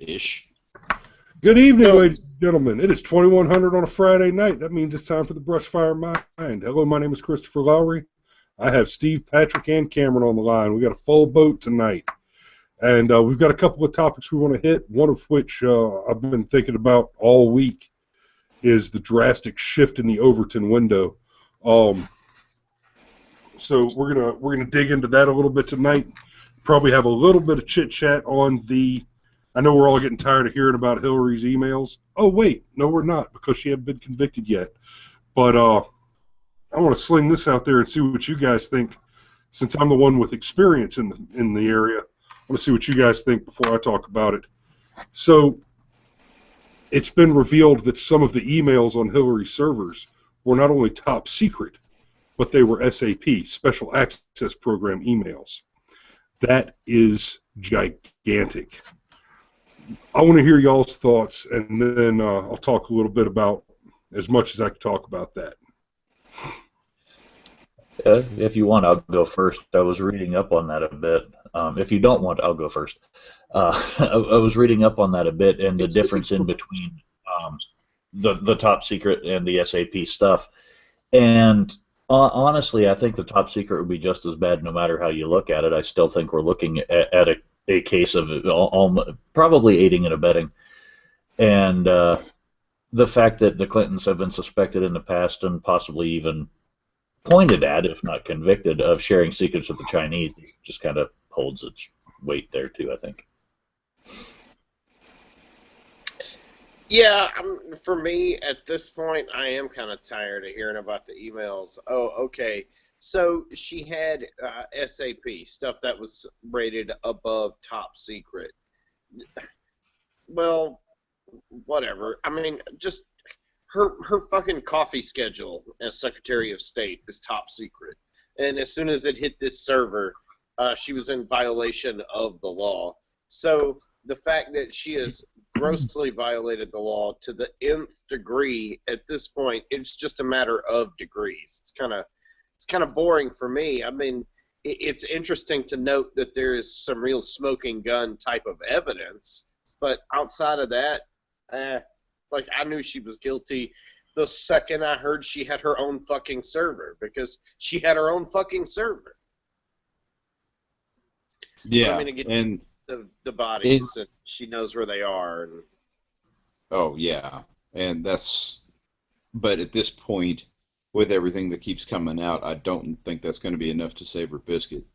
Ish. Good evening, ladies and gentlemen. It is 2100 on a Friday night. That means it's time for the Brushfire Mind. Hello, my name is Christopher Lowry. I have Steve, Patrick, and Cameron on the line. We got a full boat tonight. And we've got a couple of topics we want to hit, one of which I've been thinking about all week is the drastic shift in the Overton window. So we're gonna dig into that a little bit tonight. Probably have a little bit of chit chat on the. I know we're all getting tired of hearing about Hillary's emails. Oh wait, no, we're not because she hasn't been convicted yet. But I want to sling this out there and see what you guys think. Since I'm the one with experience in the area, I want to see what you guys think before I talk about it. So it's been revealed that some of the emails on Hillary's servers were not only top secret, but they were SAP, Special Access Program emails. That is gigantic. I want to hear y'all's thoughts, and then I'll talk a little bit about as much as I can talk about that. If you want, I'll go first. I was reading up on that a bit. If you don't want, I'll go first. I was reading up on that a bit and the difference in between the top secret and the SAP stuff. And honestly, I think the top secret would be just as bad no matter how you look at it. I still think we're looking at a case of probably aiding and abetting. And the fact that the Clintons have been suspected in the past and possibly even pointed at, if not convicted, of sharing secrets with the Chinese just kind of holds its weight there too, I think. Yeah, for me, at this point, I am kind of tired of hearing about the emails. Oh, okay. So she had SAP, stuff that was rated above top secret. Well, whatever. I mean, just her fucking coffee schedule as Secretary of State is top secret. And as soon as it hit this server, she was in violation of the law. So the fact that she has grossly violated the law to the nth degree at this point, it's just a matter of degrees. It's kind of boring for me. I mean, it's interesting to note that there is some real smoking gun type of evidence, but outside of that, like, I knew she was guilty the second I heard she had her own fucking server, because she had her own fucking server. Yeah, I mean, and the bodies, and she knows where they are. And oh yeah, and but at this point, with everything that keeps coming out, I don't think that's going to be enough to save her biscuit.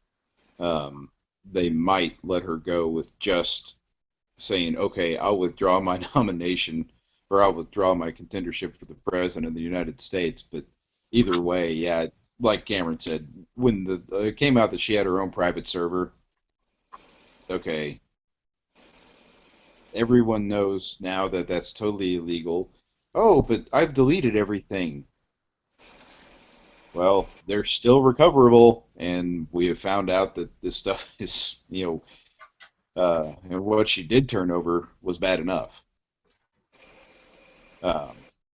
They might let her go with just saying, okay, I'll withdraw my nomination, or I'll withdraw my contendership for the President of the United States. But either way, yeah, like Cameron said, when it came out that she had her own private server, okay, everyone knows now that that's totally illegal. Oh, but I've deleted everything. Well, they're still recoverable, and we have found out that this stuff is, and what she did turn over was bad enough. Yeah,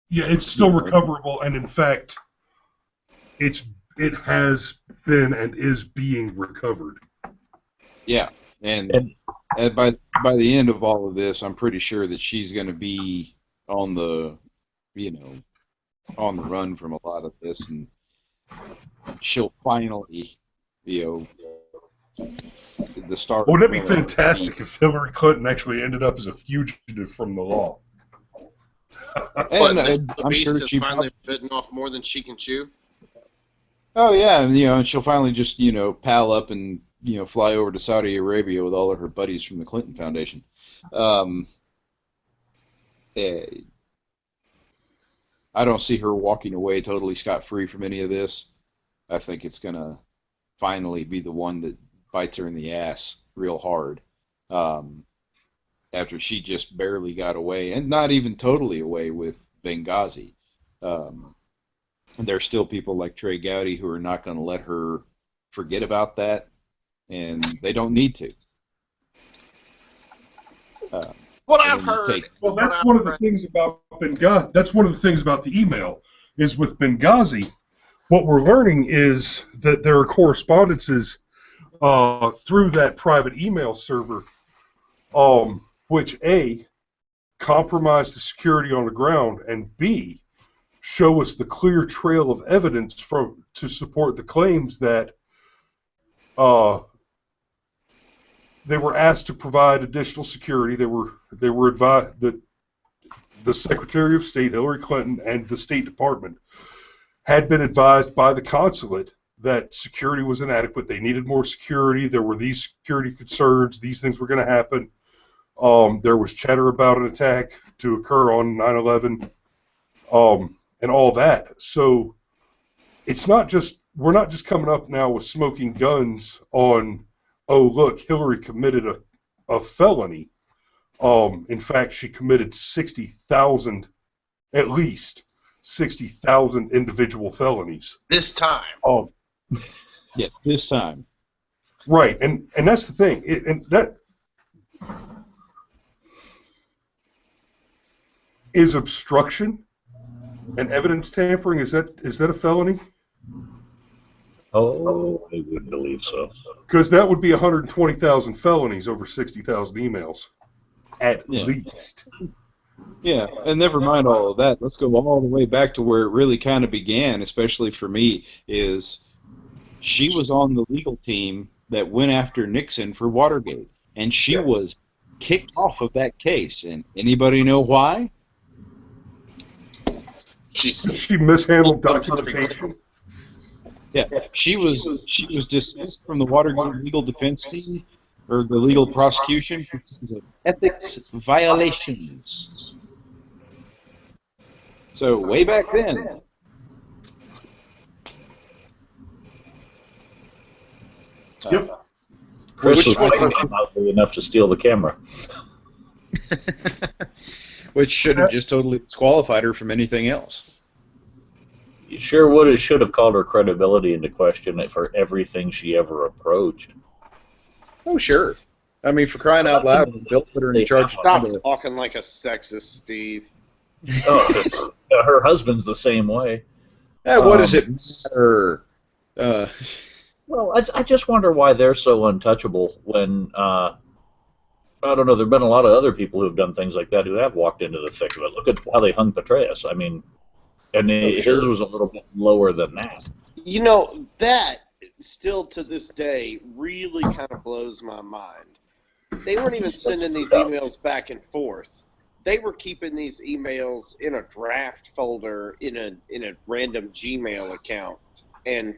it's still recoverable, and in fact, it has been and is being recovered. Yeah, and by the end of all of this, I'm pretty sure that she's going to be on the run from a lot of this, and she'll finally, the start. Wouldn't it be fantastic if Hillary Clinton actually ended up as a fugitive from the law? And the I'm beast sure has she finally bitten off more than she can chew. Oh yeah, and she'll finally just pal up and fly over to Saudi Arabia with all of her buddies from the Clinton Foundation. I don't see her walking away totally scot-free from any of this. I think it's gonna finally be the one that bites her in the ass real hard. After she just barely got away, and not even totally away with Benghazi. And there's still people like Trey Gowdy who are not going to let her forget about that, and they don't need to. What I've heard. Well, that's one of the things about Benghazi. That's one of the things about the email is with Benghazi. What we're learning is that there are correspondences through that private email server which A, compromise the security on the ground, and B, show us the clear trail of evidence to support the claims that they were asked to provide additional security. They were advised that the Secretary of State, Hillary Clinton, and the State Department had been advised by the consulate that security was inadequate. They needed more security. There were these security concerns. These things were going to happen. There was chatter about an attack to occur on 9/11, and all that. So it's not just, we're not just coming up now with smoking guns on, oh, look, Hillary committed a felony. In fact, she committed 60,000, at least 60,000 individual felonies. This time. Yeah, this time. Right, and that's the thing. And that is obstruction and evidence tampering. Is that a felony? Oh, I would believe so. Because that would be 120,000 felonies over 60,000 emails, at least. Yeah, and never mind all of that. Let's go all the way back to where it really kind of began, especially for me, is she was on the legal team that went after Nixon for Watergate, and she was kicked off of that case. And anybody know why? She mishandled documentation. Yeah, she was dismissed from the Watergate legal defense team, or the legal prosecution, because of ethics violations. So way back then. Yep. Chris was loudly enough to steal the camera. Which should have just totally disqualified her from anything else. You sure should have called her credibility into question for everything she ever approached. Oh, sure. I mean, for crying out loud, Bill put her in charge. Stop talking like a sexist, Steve. Oh, her husband's the same way. What does it matter? Well, I just wonder why they're so untouchable when, I don't know, there have been a lot of other people who have done things like that who have walked into the thick of it. Look at how they hung Petraeus. I mean, and his was a little bit lower than that. You know, that still to this day really kind of blows my mind. They weren't even sending these emails back and forth. They were keeping these emails in a draft folder in a random Gmail account, and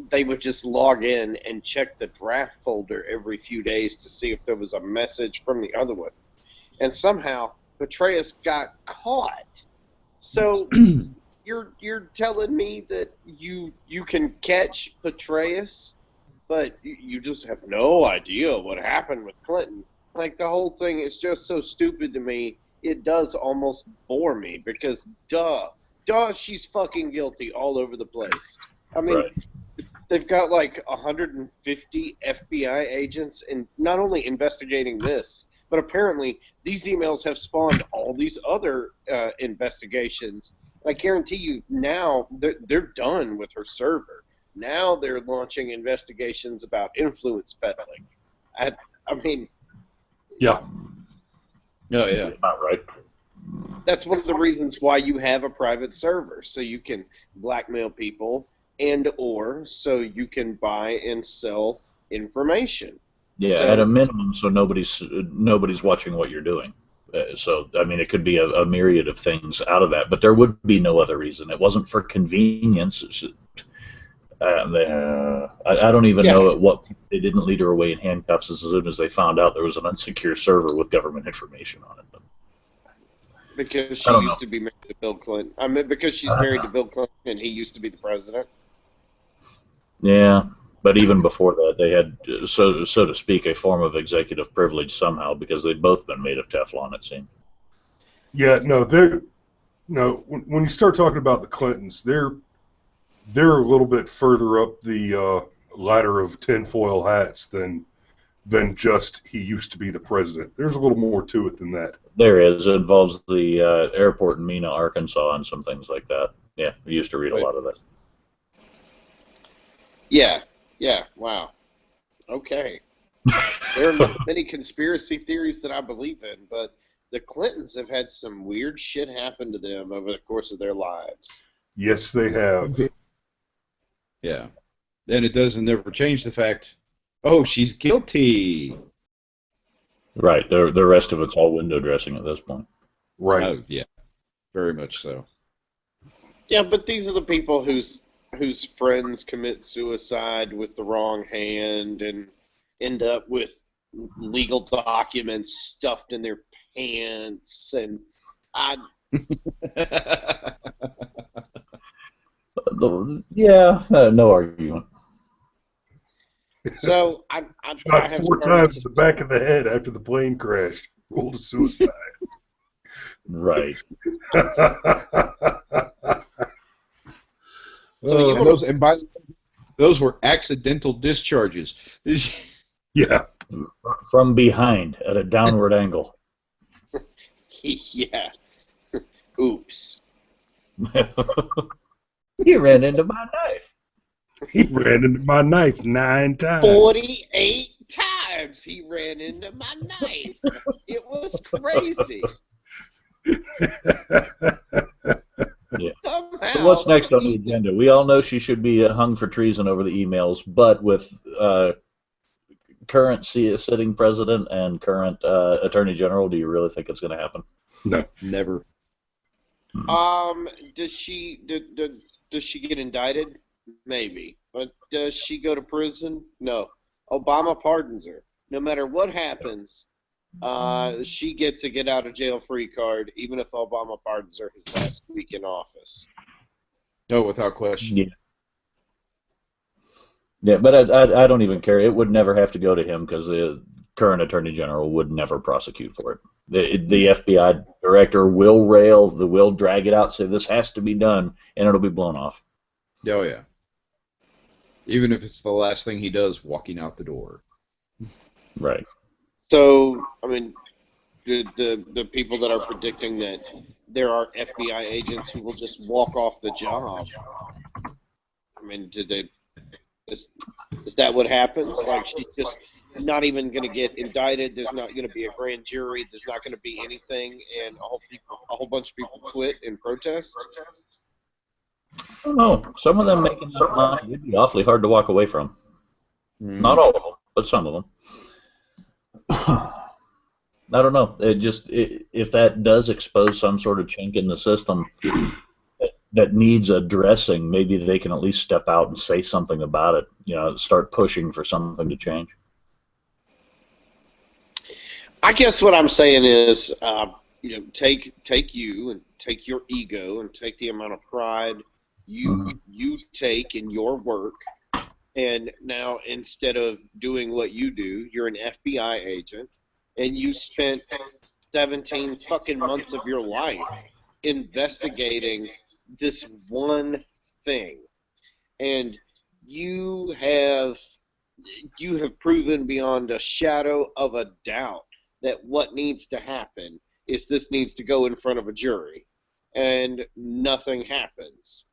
they would just log in and check the draft folder every few days to see if there was a message from the other one. And somehow Petraeus got caught. So you're telling me that you can catch Petraeus, but you just have no idea what happened with Clinton. Like, the whole thing is just so stupid to me. It does almost bore me because duh, she's fucking guilty all over the place. I mean, they've got like 150 FBI agents, and not only investigating this, but apparently these emails have spawned all these other investigations. I guarantee you now they're done with her server. Now they're launching investigations about influence peddling. I mean... Yeah. Oh, yeah. Not right. That's one of the reasons why you have a private server, so you can blackmail people and or so you can buy and sell information. Yeah, so, at a minimum, so nobody's watching what you're doing. So, I mean, it could be a myriad of things out of that, but there would be no other reason. It wasn't for convenience. I don't even know at what point they didn't lead her away in handcuffs as soon as they found out there was an unsecure server with government information on it. Because she used to be married to Bill Clinton. I mean, because she's married to Bill Clinton and he used to be the president. Yeah, but even before that, they had, so to speak, a form of executive privilege somehow because they'd both been made of Teflon, it seemed. Yeah, when you start talking about the Clintons, they're a little bit further up the ladder of tinfoil hats than just he used to be the president. There's a little more to it than that. There is. It involves the airport in Mena, Arkansas, and some things like that. Yeah, we used to read a lot of that. Yeah, wow. Okay. There are not many conspiracy theories that I believe in, but the Clintons have had some weird shit happen to them over the course of their lives. Yes, they have. Yeah. And it doesn't never change the fact, oh, she's guilty. Right. The rest of it's all window dressing at this point. Right. Oh, yeah. Very much so. Yeah, but these are the people whose friends commit suicide with the wrong hand and end up with legal documents stuffed in their pants, and Yeah, no argument. so I Shot have 4 started times to, in the back of the head after the plane crashed. Rolled a suicide. Right. So you And those, and by the way, those were accidental discharges. Yeah. From behind at a downward angle. yeah. Oops. He ran into my knife. He ran into my knife 9 times. 48 times he ran into my knife. It was crazy. Yeah. Somehow, So what's next on the agenda? We all know she should be hung for treason over the emails, but with current sitting president and current attorney general, do you really think it's going to happen? No. Never. does she does she get indicted? Maybe. But does she go to prison? No. Obama pardons her. No matter what happens, she gets a get out of jail free card, even if Obama pardons her his last week in office. No, without question. Yeah. Yeah, but I don't even care. It would never have to go to him because the current attorney general would never prosecute for it. The FBI director will drag it out, say this has to be done, and it'll be blown off. Oh, yeah. Even if it's the last thing he does walking out the door. Right. So, I mean, the people that are predicting that there are FBI agents who will just walk off the job, I mean, is that what happens? Like, she's just not even going to get indicted. There's not going to be a grand jury. There's not going to be anything, and a whole bunch of people quit in protest. I don't know. Some of them making enough money would be awfully hard to walk away from. Not all of them, but some of them. I don't know. If that does expose some sort of chink in the system that needs addressing, maybe they can at least step out and say something about it. You know, start pushing for something to change. I guess what I'm saying is, take you and take your ego and take the amount of pride you take in your work, and now instead of doing what you do, you're an FBI agent, and you spent 17 fucking months of your life investigating this one thing, and you have proven beyond a shadow of a doubt that what needs to happen is this needs to go in front of a jury, and nothing happens.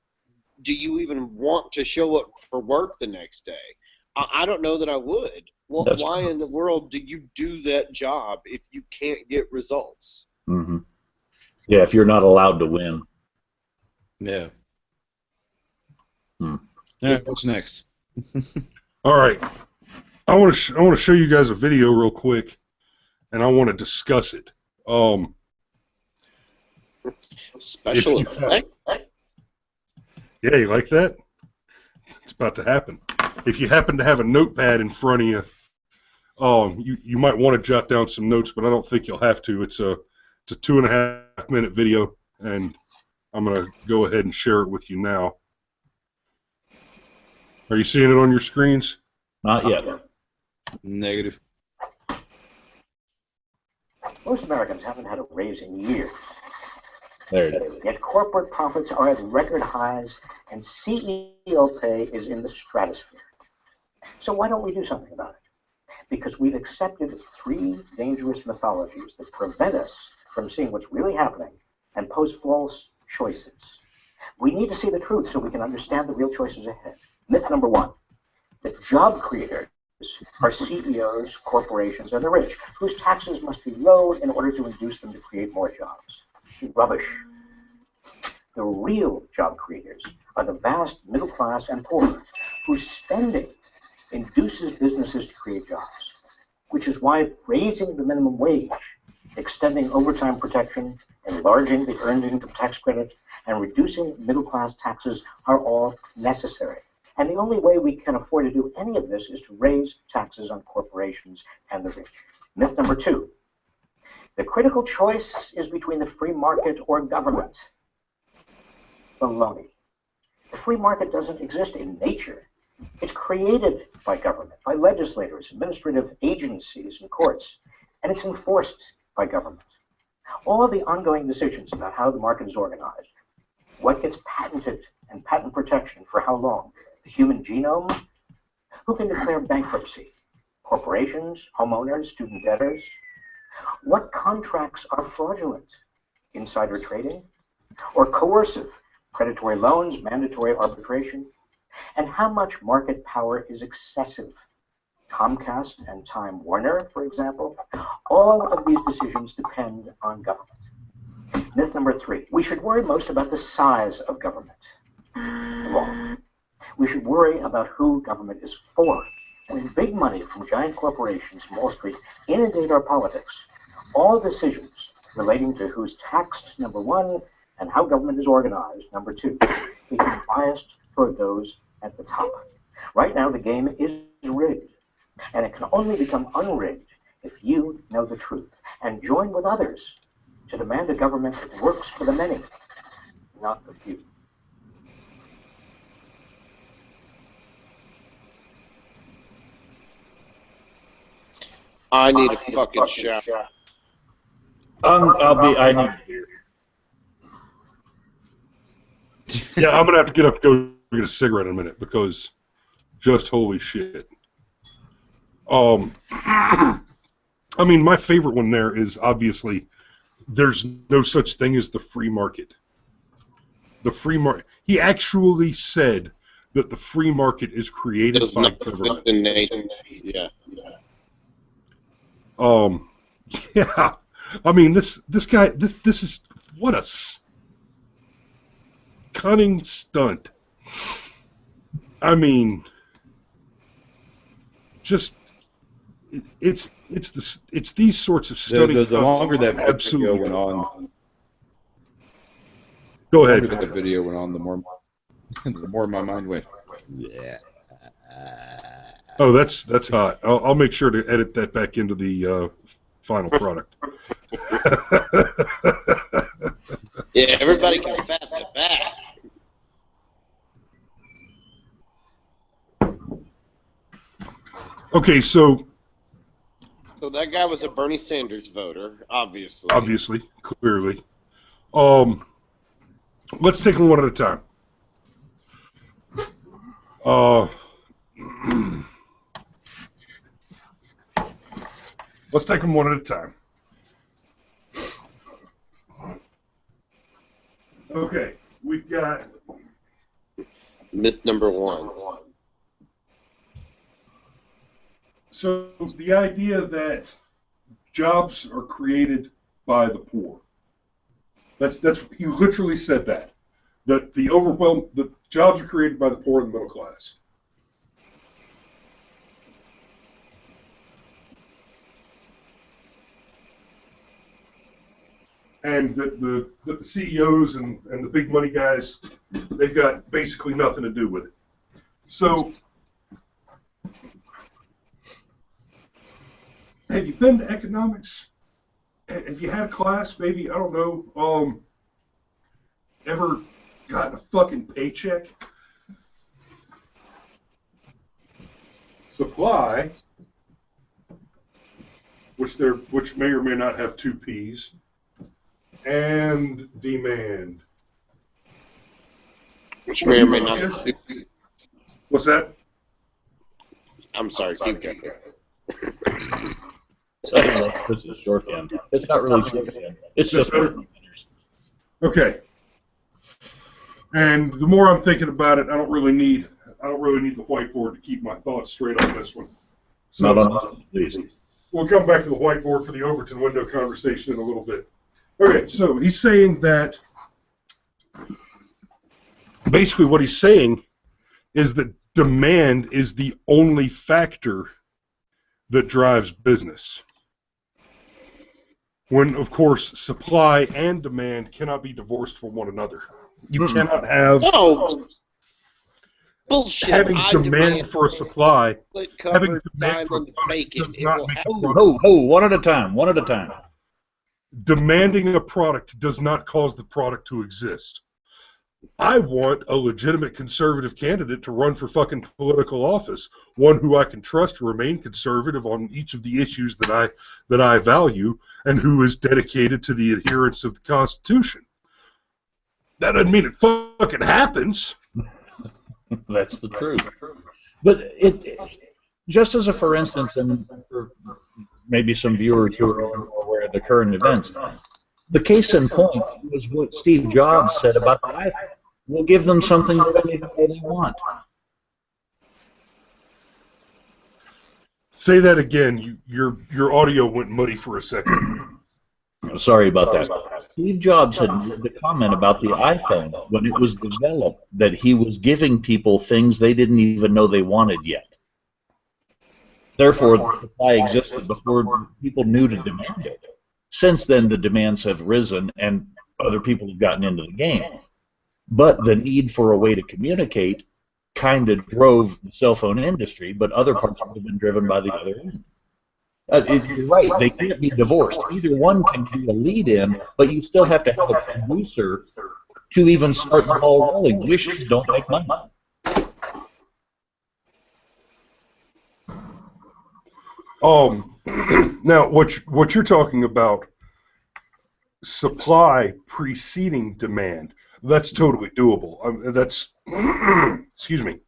Do you even want to show up for work the next day? I don't know that I would. Well, why in the world do you do that job if you can't get results? Mm-hmm. Yeah, if you're not allowed to win. Yeah. Yeah, what's next? All right. I want to show you guys a video real quick, and I want to discuss it. Special effect? Yeah, you like that? It's about to happen. If you happen to have a notepad in front of you, you might want to jot down some notes, but I don't think you'll have to. It's a 2.5-minute video, and I'm going to go ahead and share it with you now. Are you seeing it on your screens? Not yet. Negative. Most Americans haven't had a raise in years. There it is. Yet corporate profits are at record highs, and CEO pay is in the stratosphere. So why don't we do something about it? Because we've accepted 3 dangerous mythologies that prevent us from seeing what's really happening and pose false choices. We need to see the truth so we can understand the real choices ahead. Myth number 1, that job creators are CEOs, corporations, and the rich, whose taxes must be low in order to induce them to create more jobs. Rubbish. The real job creators are the vast middle class and poor, whose spending induces businesses to create jobs, which is why raising the minimum wage, extending overtime protection, enlarging the earned income tax credit, and reducing middle class taxes are all necessary. And the only way we can afford to do any of this is to raise taxes on corporations and the rich. Myth number 2. The critical choice is between the free market or government. Baloney. The free market doesn't exist in nature. It's created by government, by legislators, administrative agencies, and courts, and it's enforced by government. All of the ongoing decisions about how the market is organized, what gets patented and patent protection for how long, the human genome, who can declare bankruptcy, corporations, homeowners, student debtors, what contracts are fraudulent, insider trading, or coercive, predatory loans, mandatory arbitration, and how much market power is excessive. Comcast and Time Warner, for example, all of these decisions depend on government. Myth number 3, we should worry most about the size of government. Wrong. We should worry about who government is for. When big money from giant corporations from Wall Street inundate our politics, all decisions relating to who's taxed, number 1, and how government is organized, number 2, become biased toward those at the top. Right now, the game is rigged, and it can only become unrigged if you know the truth and join with others to demand a government that works for the many, not the few. I need a fucking shower. I need to hear. Yeah, I'm gonna have to get up and go get a cigarette in a minute because just holy shit. I mean, my favorite one there is obviously there's no such thing as the free market. The free market. He actually said that the free market is created by government. Yeah. Yeah. I mean, this guy, this is what a cunning stunt. I mean, just it's these sorts of stunning. The longer that video absolutely went on, go ahead. The longer that video went on, the more my mind went. Yeah. Oh, that's hot. I'll make sure to edit that back into the final product. Yeah, everybody can fat that back. Okay, so that guy was a Bernie Sanders voter, obviously. Obviously, clearly. Let's take them one at a time. Let's take them one at a time. Okay, we've got myth number 1. So the idea that jobs are created by the poor. That's he literally said that. That the jobs are created by the poor and the middle class. And that the CEOs and the big money guys, they've got basically nothing to do with it. So, have you been to economics? Have you had a class, maybe, I don't know, ever gotten a fucking paycheck? Supply, which may or may not have 2 P's, and demand. Which may or may not have 2 P's. What's that? I'm sorry, keep going. This is shorthand. It's not really shorthand. It's just okay. And the more I'm thinking about it, I don't really need the whiteboard to keep my thoughts straight on this one. So Not on please. we'll come back to the whiteboard for the Overton window conversation in a little bit. Okay, so he's saying that basically what he's saying is that demand is the only factor that drives business. When, of course, supply and demand cannot be divorced from one another. You cannot have No. Bullshit. having I demand for a supply. split Having covered demand for a diamond product bacon. does It not will make happen. a product. Ho, one at a time, one at a time. Demanding a product does not cause the product to exist. I want a legitimate conservative candidate to run for fucking political office, one who I can trust to remain conservative on each of the issues that I value, and who is dedicated to the adherence of the Constitution. That doesn't mean it fucking happens. That's the truth. But it just as a for instance, and for maybe some viewers who are aware of the current events, the case in point was what Steve Jobs said about the iPhone. We'll give them something they don't even know they want. Say that again. Your audio went muddy for a second. Sorry about that. Steve Jobs had made the comment about the iPhone when it was developed that he was giving people things they didn't even know they wanted yet. Therefore, the supply existed before people knew to demand it. Since then, the demands have risen and other people have gotten into the game. But the need for a way to communicate kind of drove the cell phone industry, but other parts have been driven by the other end. You're right, they can't be divorced. Either one can be a lead-in, but you still have to have a producer to even start the ball rolling. Wishes don't make money. Now, what you're talking about, supply preceding demand, that's totally doable. That's excuse me.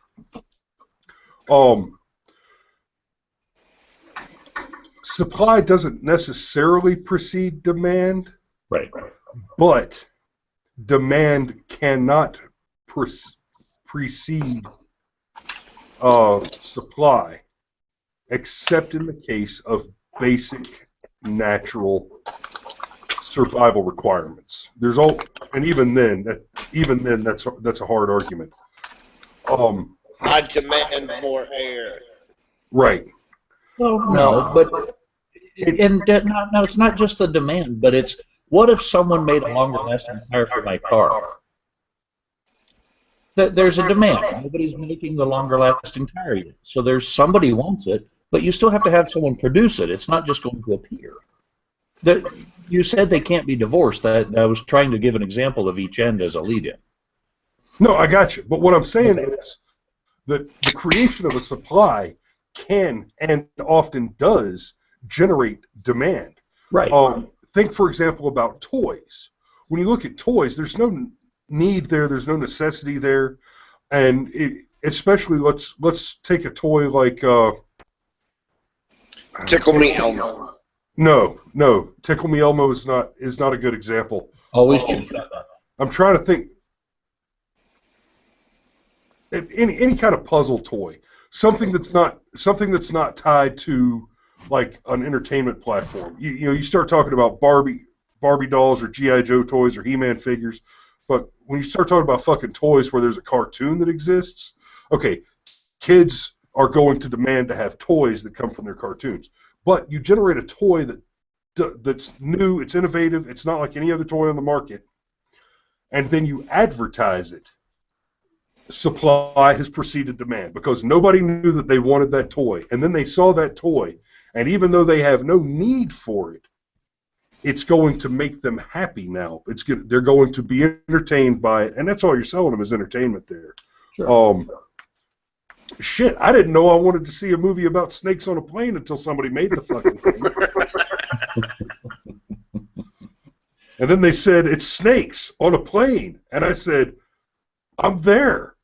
Supply doesn't necessarily precede demand, Right. but demand cannot precede supply, except in the case of basic natural survival requirements. There's all, and even then, that's a hard argument. I demand more air. Right. No, but now it's not just the demand, but it's what if someone made a longer-lasting tire for my car? There's a demand. Nobody's making the longer-lasting tire yet, so there's somebody wants it, but you still have to have someone produce it. It's not just going to appear. You said they can't be divorced. I was trying to give an example of each end as a lead-in. No, I got you. But what I'm saying is that the creation of a supply can and often does generate demand. Right. Think, for example, about toys. When you look at toys, there's no need there. There's no necessity there, and especially let's take a toy like Tickle Me Elmo. No, Tickle Me Elmo is not a good example. Always choose that. I'm trying to think. Any kind of puzzle toy, something that's not tied to like an entertainment platform. You start talking about Barbie dolls or G.I. Joe toys or He-Man figures, but when you start talking about fucking toys where there's a cartoon that exists, okay, kids are going to demand to have toys that come from their cartoons. But you generate a toy that's new, it's innovative, it's not like any other toy on the market, and then you advertise it. Supply has preceded demand because nobody knew that they wanted that toy, and then they saw that toy, and even though they have no need for it, it's going to make them happy now. They're going to be entertained by it, and that's all you're selling them is entertainment there. Sure. Shit, I didn't know I wanted to see a movie about snakes on a plane until somebody made the fucking thing. And then they said, it's snakes on a plane. And I said, I'm there.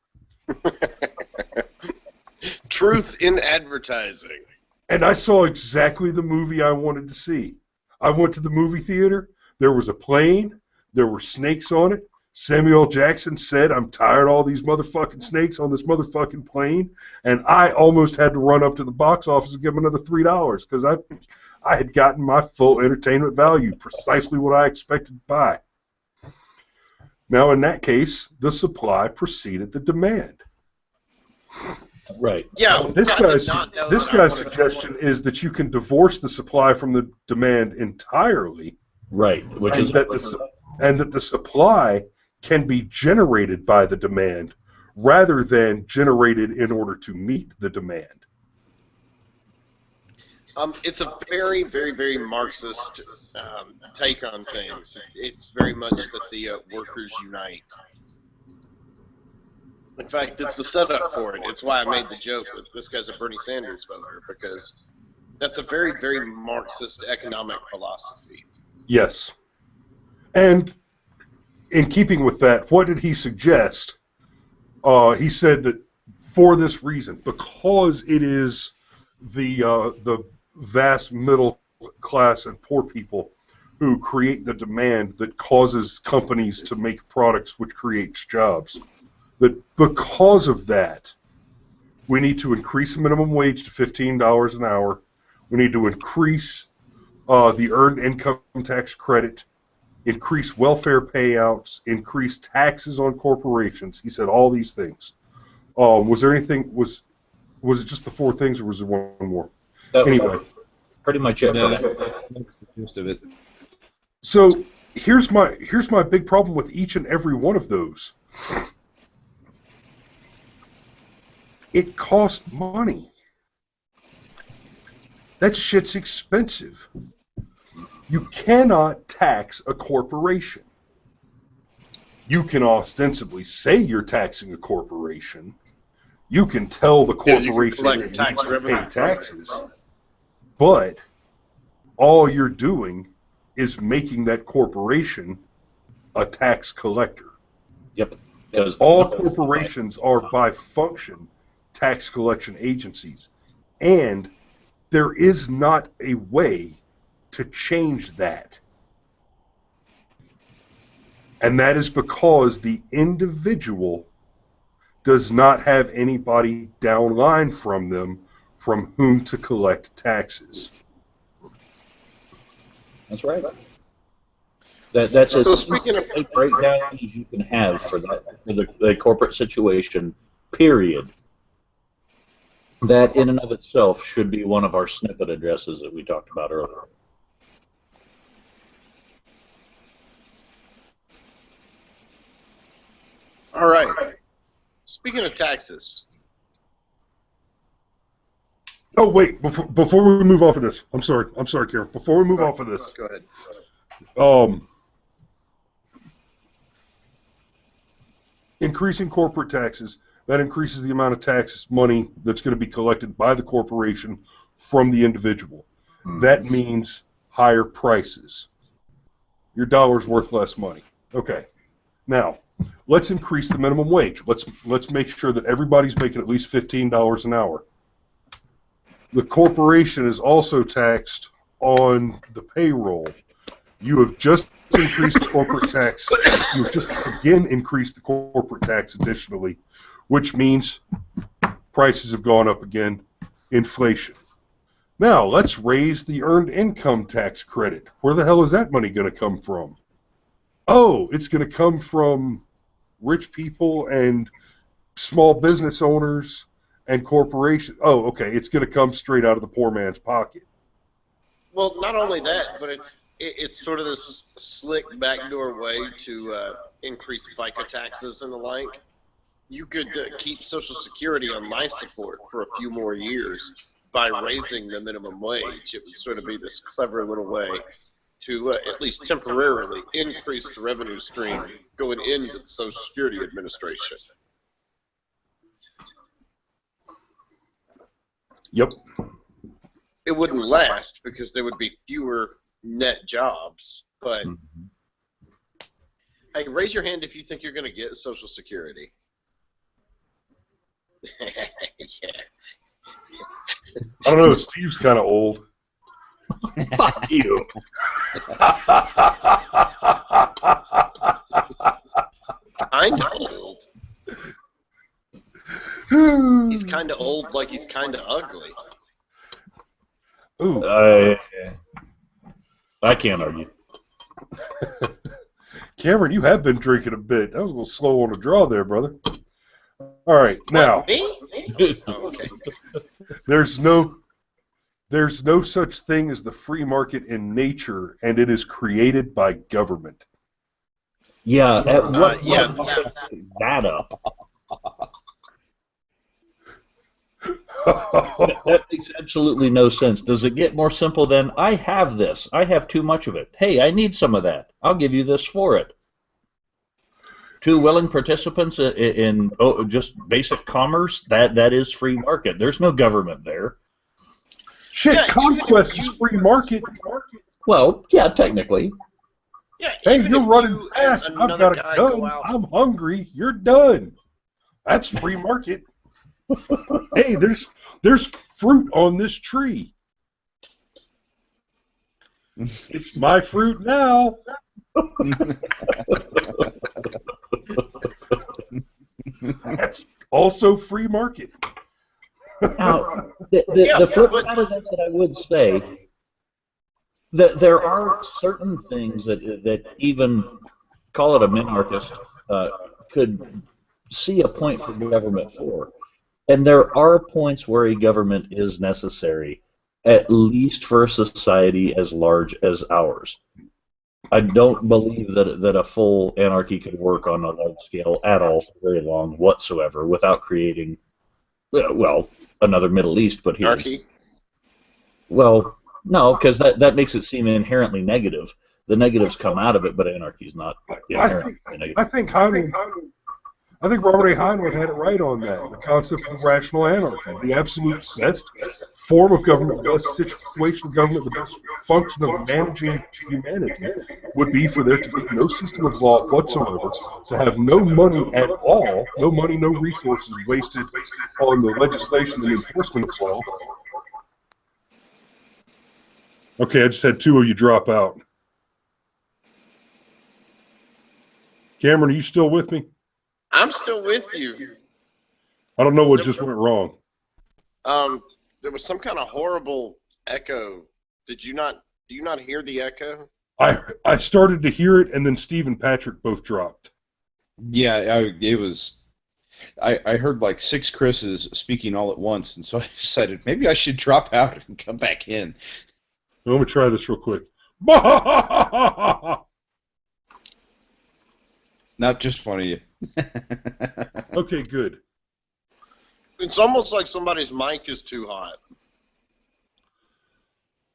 Truth in advertising. And I saw exactly the movie I wanted to see. I went to the movie theater. There was a plane. There were snakes on it. Samuel Jackson said, I'm tired of all these motherfucking snakes on this motherfucking plane, and I almost had to run up to the box office and give him another $3 because I had gotten my full entertainment value, precisely what I expected to buy. Now, in that case, the supply preceded the demand. Right. Yeah. This I did guy's not know this that I guy's wanted to- suggestion is that you can divorce the supply from the demand entirely, Right. Which and is that the supply can be generated by the demand rather than generated in order to meet the demand. It's a very, very, very Marxist take on things. It's very much that the workers unite. In fact, it's the setup for it. It's why I made the joke that this guy's a Bernie Sanders voter, because that's a very, very Marxist economic philosophy. Yes. And in keeping with that, what did he suggest? He said that for this reason, because it is the vast middle class and poor people who create the demand that causes companies to make products which creates jobs, that because of that, we need to increase the minimum wage to $15 an hour. We need to increase the earned income tax credit, increase welfare payouts, increase taxes on corporations. He said all these things. Was there anything? Was it just the four things, or was there one more? that was Anyway, pretty much it. No, For that. that's the gist of it. so here's my big problem with each and every one of those. It costs money. That shit's expensive. You cannot tax a corporation. You can ostensibly say you're taxing a corporation. You can tell the Yeah, you can corporation collect it tax needs to revenue pay from it. taxes. But all you're doing is making that corporation a tax collector. Yep. Because All corporations are by function tax collection agencies. And there is not a way to change that. And that is because the individual does not have anybody downline from them from whom to collect taxes. That's right. That's So as speaking of- a breakdown as you can have for the corporate situation. Period. That in and of itself should be one of our snippet addresses that we talked about earlier. All right. Speaking of taxes, Oh, wait, before we move off of this, I'm sorry, Karen. Before we move off of this, go ahead. increasing corporate taxes, that increases the amount of tax money that's going to be collected by the corporation from the individual. That means higher prices. Your dollar's worth less money. Okay. Now, let's increase the minimum wage. Let's make sure that everybody's making at least $15 an hour. The corporation is also taxed on the payroll. You have just increased the corporate tax. You have just again increased the corporate tax additionally, which means prices have gone up again, inflation. Now, let's raise the earned income tax credit. Where the hell is that money going to come from? Oh, it's going to come from rich people and small business owners and corporations. Oh, okay, it's going to come straight out of the poor man's pocket. Well, not only that, but it's sort of this slick backdoor way to increase FICA taxes and the like. You could keep Social Security on life support for a few more years by raising the minimum wage. It would sort of be this clever little way to at least temporarily increase the revenue stream going into the Social Security Administration. Yep. It wouldn't last because there would be fewer net jobs, but hey, raise your hand if you think you're going to get Social Security. Yeah. I don't know, Steve's kind of old. Fuck you. He's kind of old, like he's kind of ugly. Ooh. I can't argue. Cameron, you have been drinking a bit. That was a little slow on the draw there, brother. All right, now. What, me? Oh, okay. There's no such thing as the free market in nature, and it is created by government. Yeah, at what point yeah. do you pick that up? That makes absolutely no sense. Does it get more simple than, I have this, I have too much of it. Hey, I need some of that. I'll give you this for it. Two willing participants in just basic commerce, that is free market. There's no government there. Shit, Yeah, conquest is free market. Well, yeah, technically. Yeah, Hey, even you're if running you fast. and I've another got a guy gun. go out. I'm hungry. You're done. That's free market. Hey, there's fruit on this tree. It's my fruit now. That's also free market. Now, the flip side of that I would say that there are certain things that even, call it a minarchist, could see a point for government for. And there are points where a government is necessary, at least for a society as large as ours. I don't believe that a full anarchy could work on a large scale at all for very long whatsoever without creating, well, another Middle East, but here. Anarchy? Well, no, because that makes it seem inherently negative. The negatives come out of it, but anarchy is not inherently negative. I think Robert A. Heinlein had it right on that. The concept of rational anarchy, the absolute best form of government, the best situation of government, the best function of managing humanity would be for there to be no system of law whatsoever, to have no money at all, no money, no resources wasted on the legislation and enforcement of law. Okay, I just had two of you drop out. Cameron, are you still with me? I'm still with you. I don't know what just went wrong. There was some kind of horrible echo. Do you not hear the echo? I started to hear it, and then Steve and Patrick both dropped. Yeah, it was. I heard like 6 Chris's speaking all at once, and so I decided maybe I should drop out and come back in. Let me try this real quick. Not just one of you. Okay, good. It's almost like somebody's mic is too hot.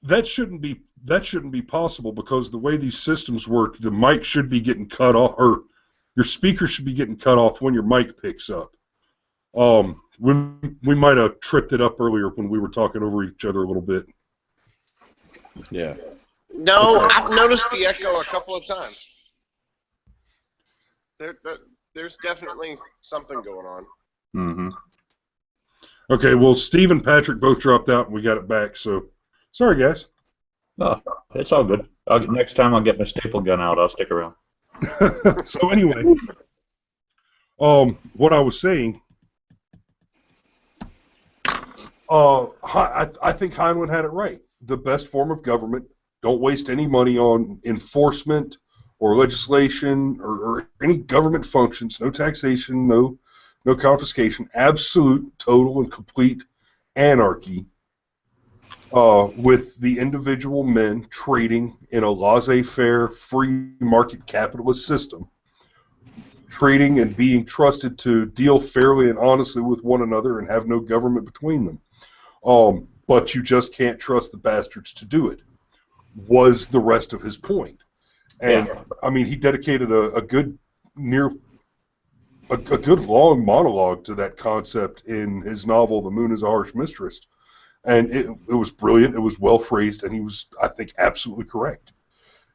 That shouldn't be possible, because the way these systems work, the mic should be getting cut off, or your speaker should be getting cut off when your mic picks up. We might have tripped it up earlier when we were talking over each other a little bit. Yeah. No, I've noticed the echo a couple of times. There's definitely something going on. Mm-hmm. Okay, well, Steve and Patrick both dropped out, and we got it back, so sorry, guys. No, it's all good. Next time I'll get my staple gun out. I'll stick around. So anyway, what I was saying, I think Heinlein had it right. The best form of government, don't waste any money on enforcement or legislation or any government functions, no taxation, no confiscation, absolute, total, and complete anarchy, with the individual men trading in a laissez-faire, free market capitalist system, trading and being trusted to deal fairly and honestly with one another and have no government between them. But you just can't trust the bastards to do it, was the rest of his point. And, yeah. I mean, he dedicated a good long monologue to that concept in his novel, The Moon is a Harsh Mistress. And it was brilliant, it was well phrased, and he was, I think, absolutely correct.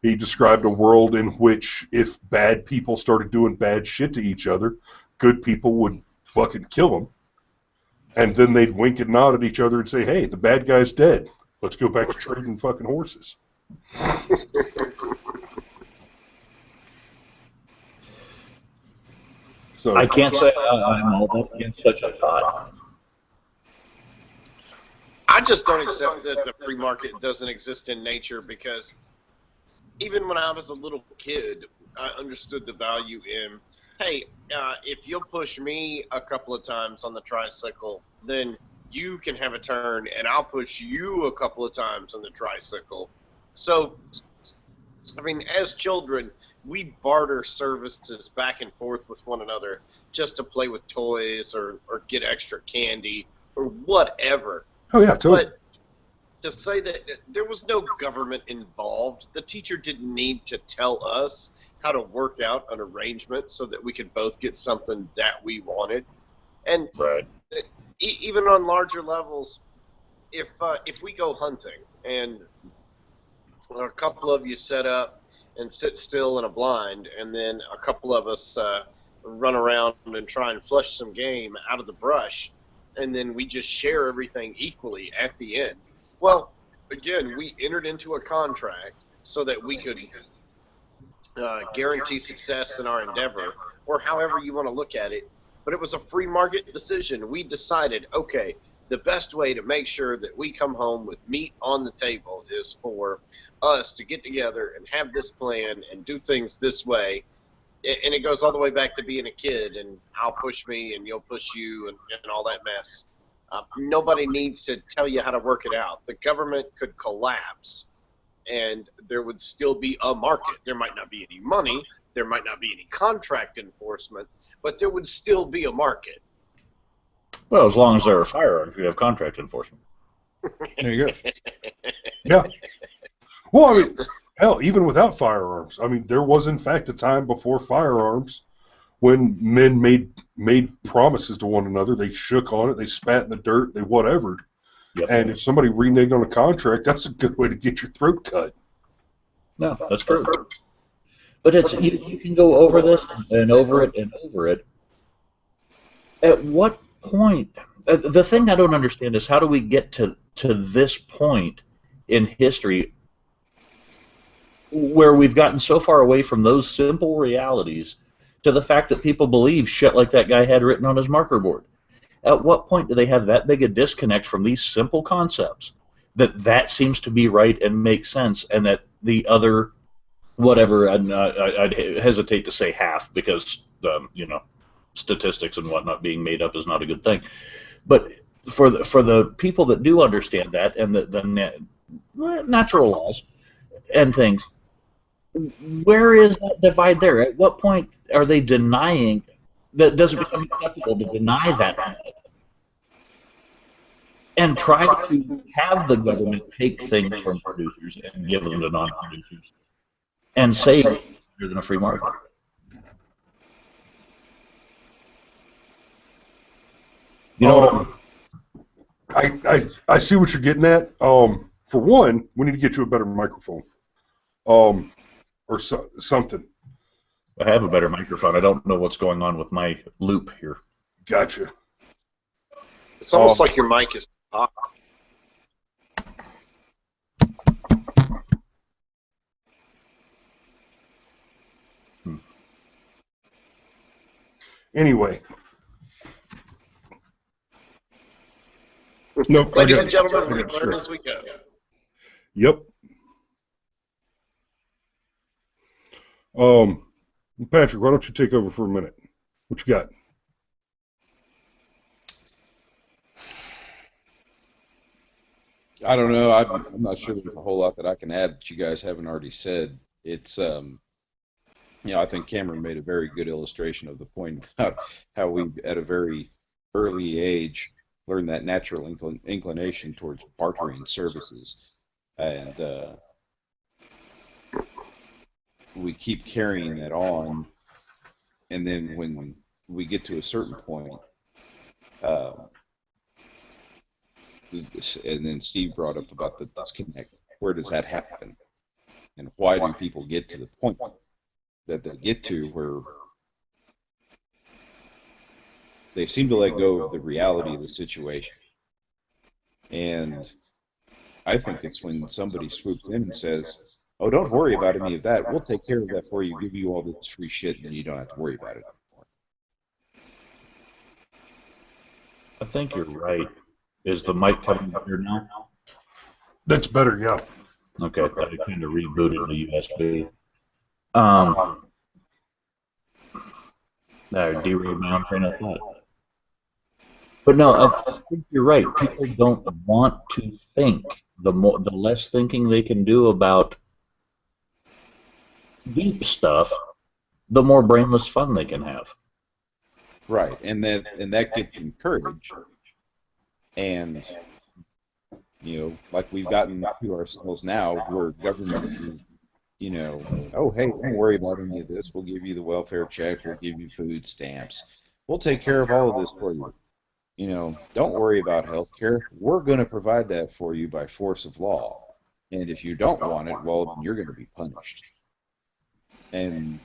He described a world in which if bad people started doing bad shit to each other, good people would fucking kill them. And then they'd wink and nod at each other and say, hey, the bad guy's dead. Let's go back to trading fucking horses. So I can't say I'm all that against such a thought. just don't accept that the free market doesn't exist in nature, because even when I was a little kid, I understood the value in, hey, if you'll push me a couple of times on the tricycle, then you can have a turn, and I'll push you a couple of times on the tricycle. So, I mean, as children, we barter services back and forth with one another just to play with toys or get extra candy or whatever. Oh yeah, totally. But to say that there was no government involved, the teacher didn't need to tell us how to work out an arrangement so that we could both get something that we wanted. And Right. even on larger levels, if we go hunting and a couple of you set up and sit still in a blind, and then a couple of us run around and try and flush some game out of the brush, and then we just share everything equally at the end. Well, again, we entered into a contract so that we could guarantee success in our endeavor, or however you want to look at it. But it was a free market decision. We decided, okay, the best way to make sure that we come home with meat on the table is for us to get together and have this plan and do things this way. And it goes all the way back to being a kid, and I'll push me and you'll push you and all that mess. Nobody needs to tell you how to work it out. The government could collapse, and there would still be a market. There might not be any money. There might not be any contract enforcement, but there would still be a market. Well, as long as there are firearms, you have contract enforcement. There you go. Yeah. Well, I mean, hell, even without firearms, I mean, there was in fact a time before firearms when men made promises to one another. They shook on it, they spat in the dirt, they whatevered. Yep. And if somebody reneged on a contract, that's a good way to get your throat cut. No, that's true. But it's you can go over this and over it and over it. At what point? The thing I don't understand is how do we get to this point in history where we've gotten so far away from those simple realities to the fact that people believe shit like that guy had written on his marker board? At what point do they have that big a disconnect from these simple concepts that seems to be right and make sense, and that the other whatever, and I'd hesitate to say half because statistics and whatnot being made up is not a good thing, but for the people that do understand that and the natural laws and things, where is that divide there? At what point are they denying that? Does it become acceptable to deny that and try to have the government take things from producers and give them to non-producers and say it's better than a free market? You know, I see what you're getting at. For one, we need to get you a better microphone, or something. I have a better microphone. I don't know what's going on with my loop here. Gotcha. It's almost like your mic is hot. Anyway. Nope. Ladies and gentlemen, we learn as we go. Yep. Patrick, why don't you take over for a minute? What you got? I don't know. I'm not sure there's a whole lot that I can add that you guys haven't already said. It's, I think Cameron made a very good illustration of the point about how we, at a very early age, learn that natural inclination towards bartering services, and we keep carrying that on, and then when we get to a certain point, and then Steve brought up about the disconnect. Where does that happen, and why do people get to the point that they get to where they seem to let go of the reality of the situation? And I think it's when somebody swoops in and says, oh, don't worry about any of that. We'll take care of that for you, give you all this free shit, and then you don't have to worry about it anymore. I think you're right. Is the mic coming clear now? That's better, yeah. Okay, I kind of rebooted the USB. I derailed my own train of thought. But no, I think you're right. People don't want to think. The less thinking they can do about deep stuff, the more brainless fun they can have. Right, and that gets encouraged, and like we've gotten to ourselves now, where government is, oh hey, don't worry about any of this. We'll give you the welfare check. We'll give you food stamps. We'll take care of all of this for you. Don't worry about health care. We're going to provide that for you by force of law. And if you don't want it, well, then you're going to be punished. And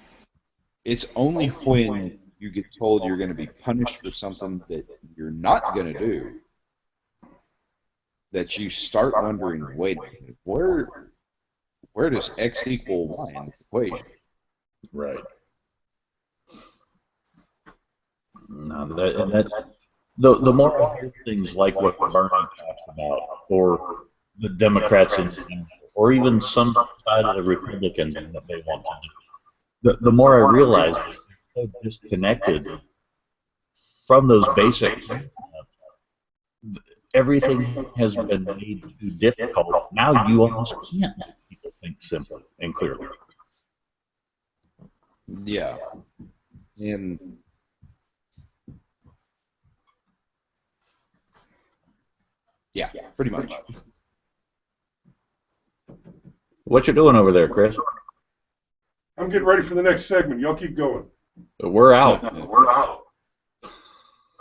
it's only when you get told you're going to be punished for something that you're not going to do that you start wondering, wait a minute, where does X equal Y in the equation? Right. No, that's the more I hear things like what Bernie talks about, or the Democrats in general, or even some side of the Republicans and what they want to do, the more I realize that they're so disconnected from those basics. Everything has been made too difficult. Now you almost can't make people think simply and clearly. Yeah. And yeah, pretty much. What you doing over there, Chris? I'm getting ready for the next segment. Y'all keep going. We're out. We're out.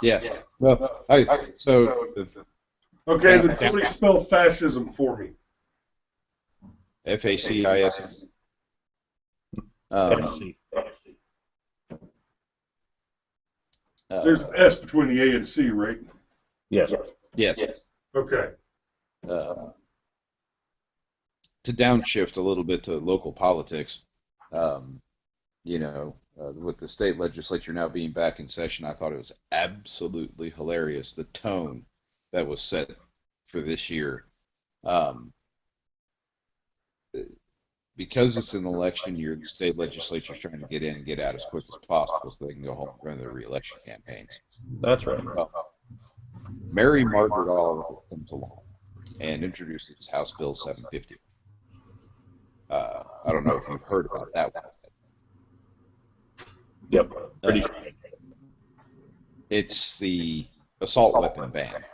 Yeah. Well, so Okay, then please spell fascism for me. FACIS. There's an S between the A and C, right? Yes. Yes. Okay. To downshift a little bit to local politics, with the state legislature now being back in session, I thought it was absolutely hilarious, the tone that was set for this year. Because it's an election year, the state legislature is trying to get in and get out as quick as possible so they can go home and run their re-election campaigns. That's right. Mary Margaret Oliver comes along and introduces House Bill 750. I don't know if you've heard about that one. Yep. Pretty sure. It's the assault weapon ban.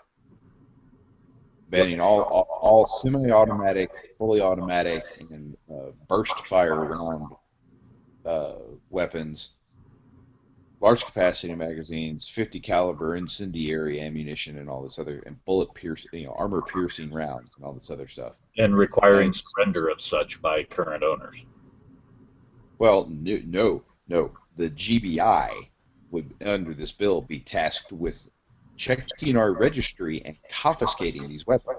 Banning all semi-automatic, fully automatic, and burst-fire round weapons, large capacity magazines, 50 caliber incendiary ammunition, and all this other, and armor piercing rounds, and all this other stuff. And requiring surrender of such by current owners. Well, no. The GBI would, under this bill, be tasked with checking our registry and confiscating these weapons.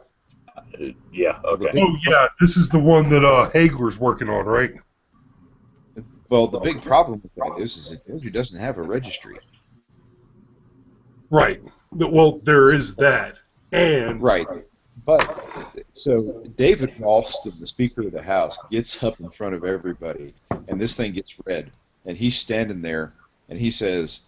Yeah, okay. Oh, yeah, this is the one that Hagler's working on, right? Well, the big problem with that is that Georgia doesn't have a registry. Right. Well, there is that. And right. But, so David Ralston, the Speaker of the House, gets up in front of everybody, and this thing gets read. And he's standing there, and he says,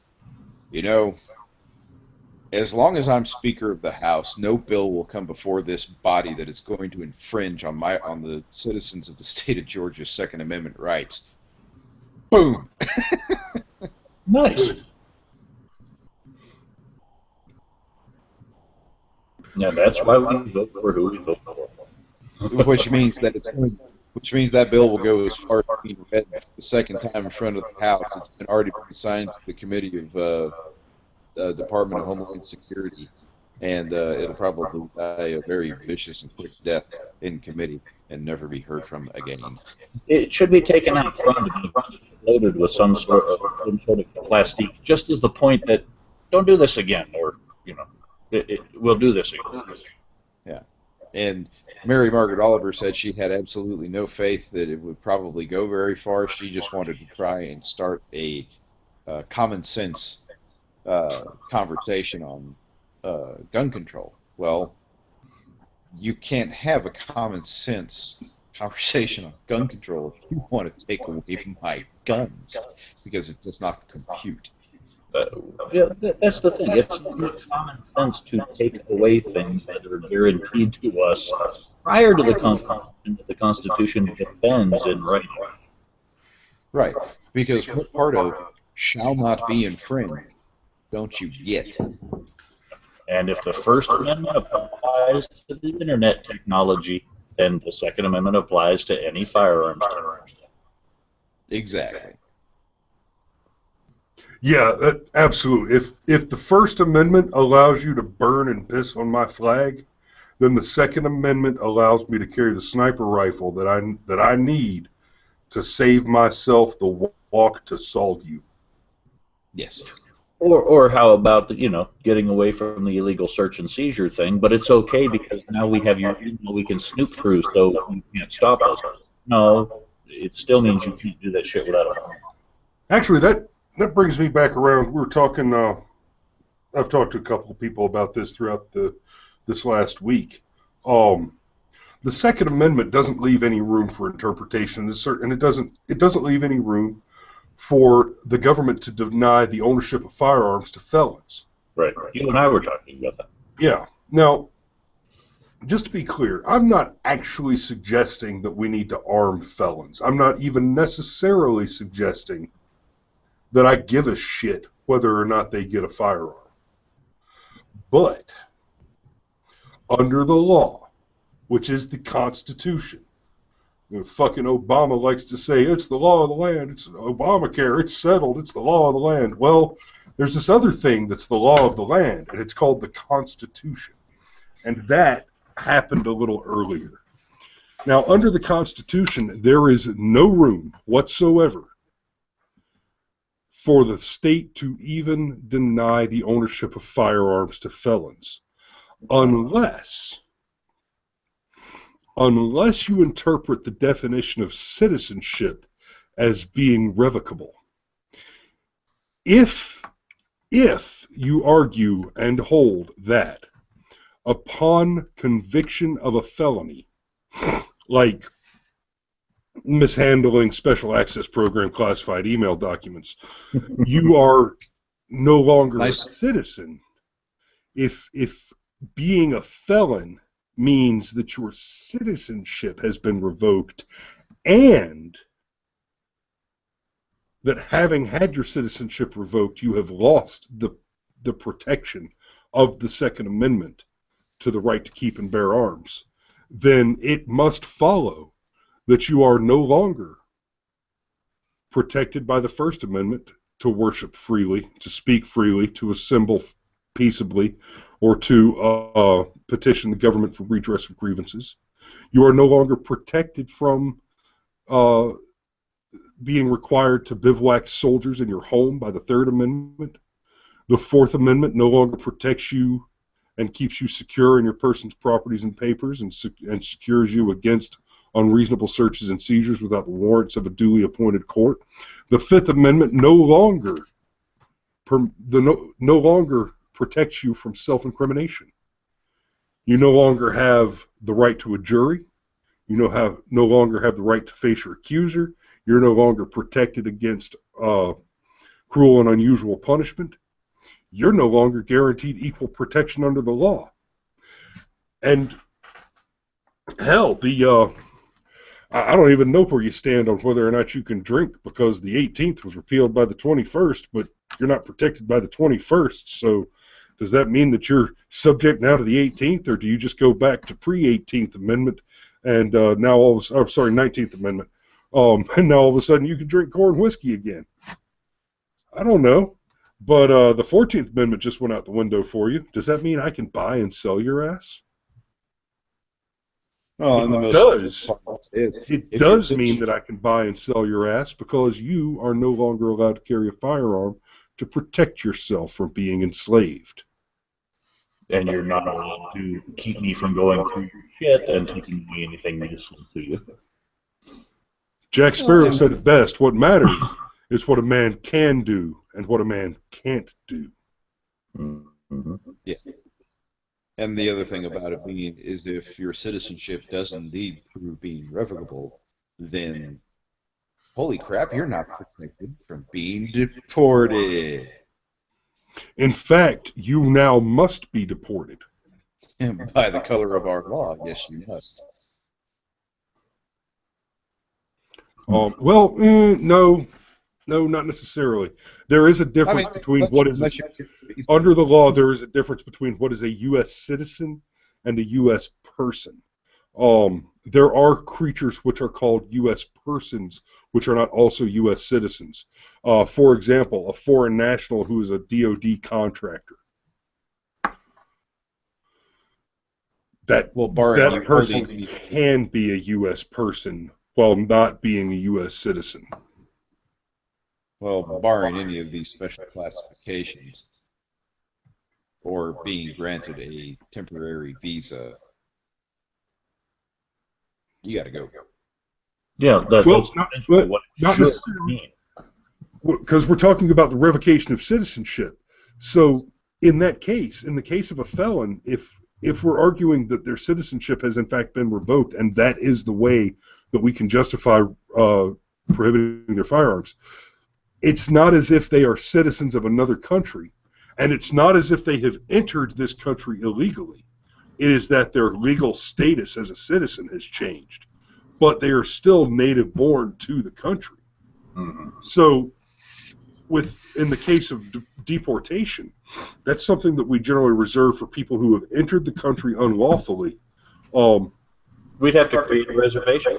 as long as I'm Speaker of the House, no bill will come before this body that is going to infringe on the citizens of the state of Georgia's Second Amendment rights. Boom! Nice. Yeah, that's why we vote for who we vote for. Which means that bill will go as far as being read the second time in front of the House. It's been already been assigned to the Committee of Department of Homeland Security, and it'll probably die a very vicious and quick death in committee and never be heard from again. It should be taken out front and loaded with some sort of plastic, just as the point that don't do this again, or we'll do this again. Yeah. And Mary Margaret Oliver said she had absolutely no faith that it would probably go very far. She just wanted to try and start a common sense conversation on gun control. Well, you can't have a common sense conversation on gun control if you want to take away my guns, because it does not compute. Yeah, that's the thing. It's not common sense to take away things that are guaranteed to us prior to the Constitution that the Constitution defends in writing. Right. Because what part of shall not be infringed don't you get? And if the First Amendment applies to the Internet technology, then the Second Amendment applies to any firearms technology. Exactly. Yeah, absolutely. If the First Amendment allows you to burn and piss on my flag, then the Second Amendment allows me to carry the sniper rifle that I need to save myself the walk to solve you. Yes. Or how about, getting away from the illegal search and seizure thing, but it's okay because now we have your email we can snoop through so you can't stop us. No, it still means you can't do that shit without a warrant. Actually, that brings me back around. We were talking, I've talked to a couple of people about this throughout this last week. The Second Amendment doesn't leave any room for interpretation, and it doesn't leave any room for the government to deny the ownership of firearms to felons. Right. You and I were talking about that. Yeah. Now, just to be clear, I'm not actually suggesting that we need to arm felons. I'm not even necessarily suggesting that I give a shit whether or not they get a firearm. But under the law, which is the Constitution, fucking Obama likes to say, it's the law of the land, it's Obamacare, it's settled, it's the law of the land. Well, there's this other thing that's the law of the land, and it's called the Constitution. And that happened a little earlier. Now, under the Constitution, there is no room whatsoever for the state to even deny the ownership of firearms to felons, unless you interpret the definition of citizenship as being revocable. If you argue and hold that upon conviction of a felony, like mishandling special access program classified email documents, you are no longer a citizen. If being a felon means that your citizenship has been revoked, and that having had your citizenship revoked, you have lost the protection of the Second Amendment to the right to keep and bear arms, then it must follow that you are no longer protected by the First Amendment to worship freely, to speak freely, to assemble peaceably, or to petition the government for redress of grievances. You are no longer protected from being required to bivouac soldiers in your home by the Third Amendment. The Fourth Amendment no longer protects you and keeps you secure in your person's properties and papers, and secures you against unreasonable searches and seizures without the warrants of a duly appointed court. The Fifth Amendment no longer protects you from self-incrimination. You no longer have the right to a jury. You no longer have the right to face your accuser. You're no longer protected against cruel and unusual punishment. You're no longer guaranteed equal protection under the law. And hell, I don't even know where you stand on whether or not you can drink, because the 18th was repealed by the 21st, but you're not protected by the 21st. So does that mean that you're subject now to the 18th, or do you just go back to pre-18th Amendment and now all of a sudden, 19th Amendment, and now all of a sudden you can drink corn whiskey again? I don't know. But the 14th Amendment just went out the window for you. Does that mean I can buy and sell your ass? Well, It does mean that I can buy and sell your ass, because you are no longer allowed to carry a firearm to protect yourself from being enslaved. And you're not allowed to keep me from going through your shit and taking away anything useful to you. Jack Sparrow said it best: what matters is what a man can do and what a man can't do. Mm-hmm. Yeah. And the other thing about it being is if your citizenship does indeed prove being revocable, then holy crap, you're not protected from being deported. In fact, you now must be deported. And by the color of our law, yes, you must. Well, no, not necessarily. There is a I difference mean, between what is under the law. There is a difference between what is a U.S. citizen and a U.S. person. There are creatures which are called U.S. persons, which are not also U.S. citizens. For example, a foreign national who is a DoD contractor. That person can be a U.S. person while not being a U.S. citizen. Well, barring any of these special classifications or being granted a temporary visa, you got to go. Yeah, that's what not necessarily, because we're talking about the revocation of citizenship. So, in that case, in the case of a felon, if we're arguing that their citizenship has in fact been revoked, and that is the way that we can justify prohibiting their firearms, it's not as if they are citizens of another country, and it's not as if they have entered this country illegally. It is that their legal status as a citizen has changed, but they are still native born to the country. Mm-hmm. So, in the case of deportation, that's something that we generally reserve for people who have entered the country unlawfully. We'd have to create a reservation.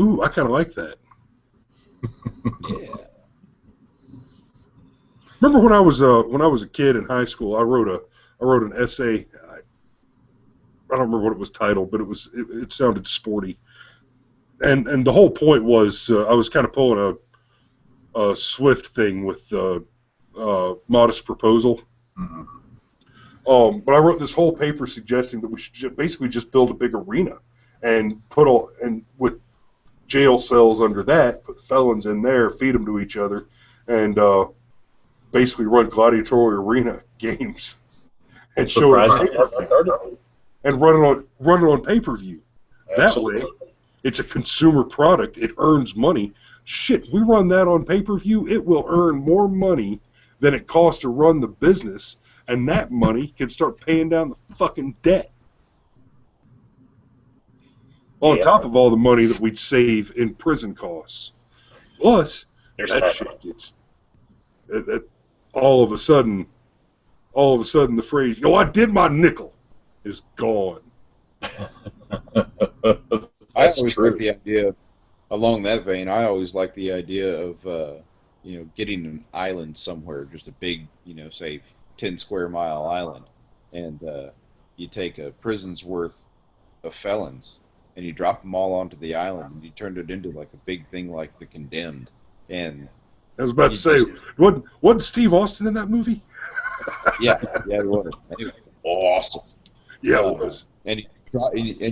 Ooh, I kind of like that. Yeah. Remember when I was a kid in high school, I wrote an essay. I don't remember what it was titled, but it sounded sporty. And the whole point was I was kind of pulling a Swift thing with Modest Proposal. Mm-hmm. But I wrote this whole paper suggesting that we should basically just build a big arena and with jail cells under that, put felons in there, feed them to each other, and basically run gladiatorial arena games and show it and run it on pay-per-view. That way, it's a consumer product. It earns money. Shit, we run that on pay-per-view, it will earn more money than it costs to run the business, and that money can start paying down the fucking debt. On top of all the money that we'd save in prison costs. Plus, that shit gets... all of a sudden, the phrase, "Yo, I did my nickel," is gone. I always like the idea, along that vein, I always like the idea of, getting an island somewhere, just a big, say 10 square mile island, and you take a prison's worth of felons, and you drop them all onto the island, and you turn it into like a big thing like The Condemned. And I was about to say, wasn't Steve Austin in that movie? Yeah, it was. It was awesome. Yeah, it was. And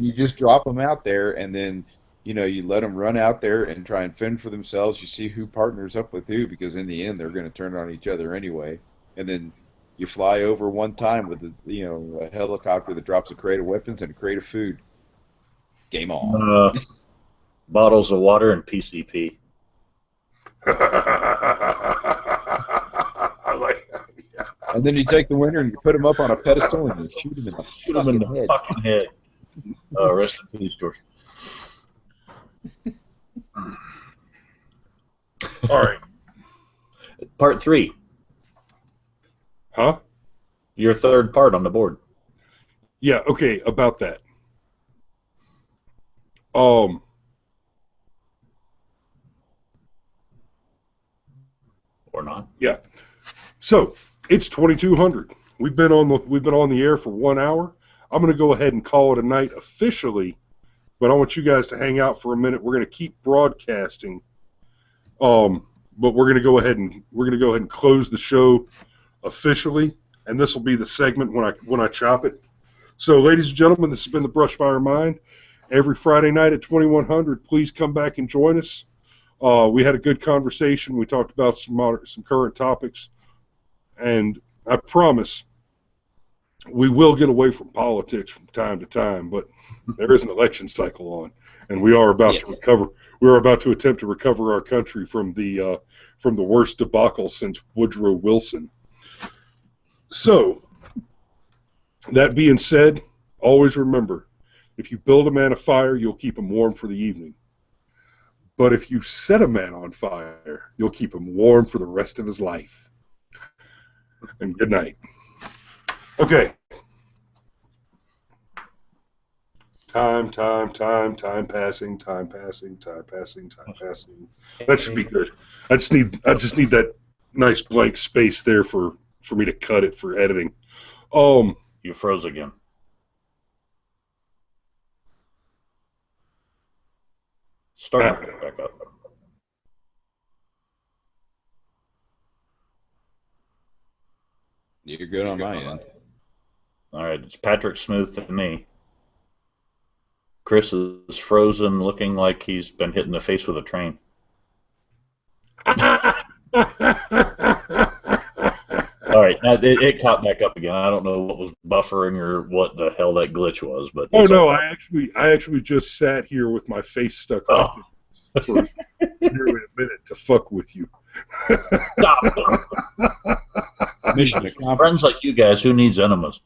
you just drop them out there, and then you let them run out there and try and fend for themselves. You see who partners up with who, because in the end they're going to turn on each other anyway. And then you fly over one time with a helicopter that drops a crate of weapons and a crate of food. Game on. Bottles of water and PCP. I like that. Yeah. And then you take the winner and you put him up on a pedestal and you shoot him in the fucking head. Rest in peace, George. All right. Part 3. Huh? Your third part on the board. Yeah, okay, about that. Or not. Yeah. So, it's 2200. We've been on the air for 1 hour. I'm going to go ahead and call it a night officially, but I want you guys to hang out for a minute. We're going to keep broadcasting. But we're going to go ahead and close the show officially, and this will be the segment when I chop it. So, ladies and gentlemen, this has been the Brushfire Mind. Every Friday night at 2100, please come back and join us. We had a good conversation. We talked about some current topics, and I promise we will get away from politics from time to time, but there is an election cycle on, and we are about Yes. to recover. We are about to attempt to recover our country from the worst debacle since Woodrow Wilson. So, that being said, always remember, if you build a man a fire, you'll keep him warm for the evening. But if you set a man on fire, you'll keep him warm for the rest of his life. And good night. Okay. Time passing. That should be good. I just need that nice blank space there for me to cut it for editing. You froze again. Start back up. You're good on my end. All right, it's Patrick Smooth to me. Chris is frozen, looking like he's been hit in the face with a train. All right, now it caught back up again. I don't know what was buffering or what the hell that glitch was, but Oh no, I actually just sat here with my face stuck on for nearly a minute to fuck with you. Stop. Mission accomplished. Friends like you guys, who needs enemas?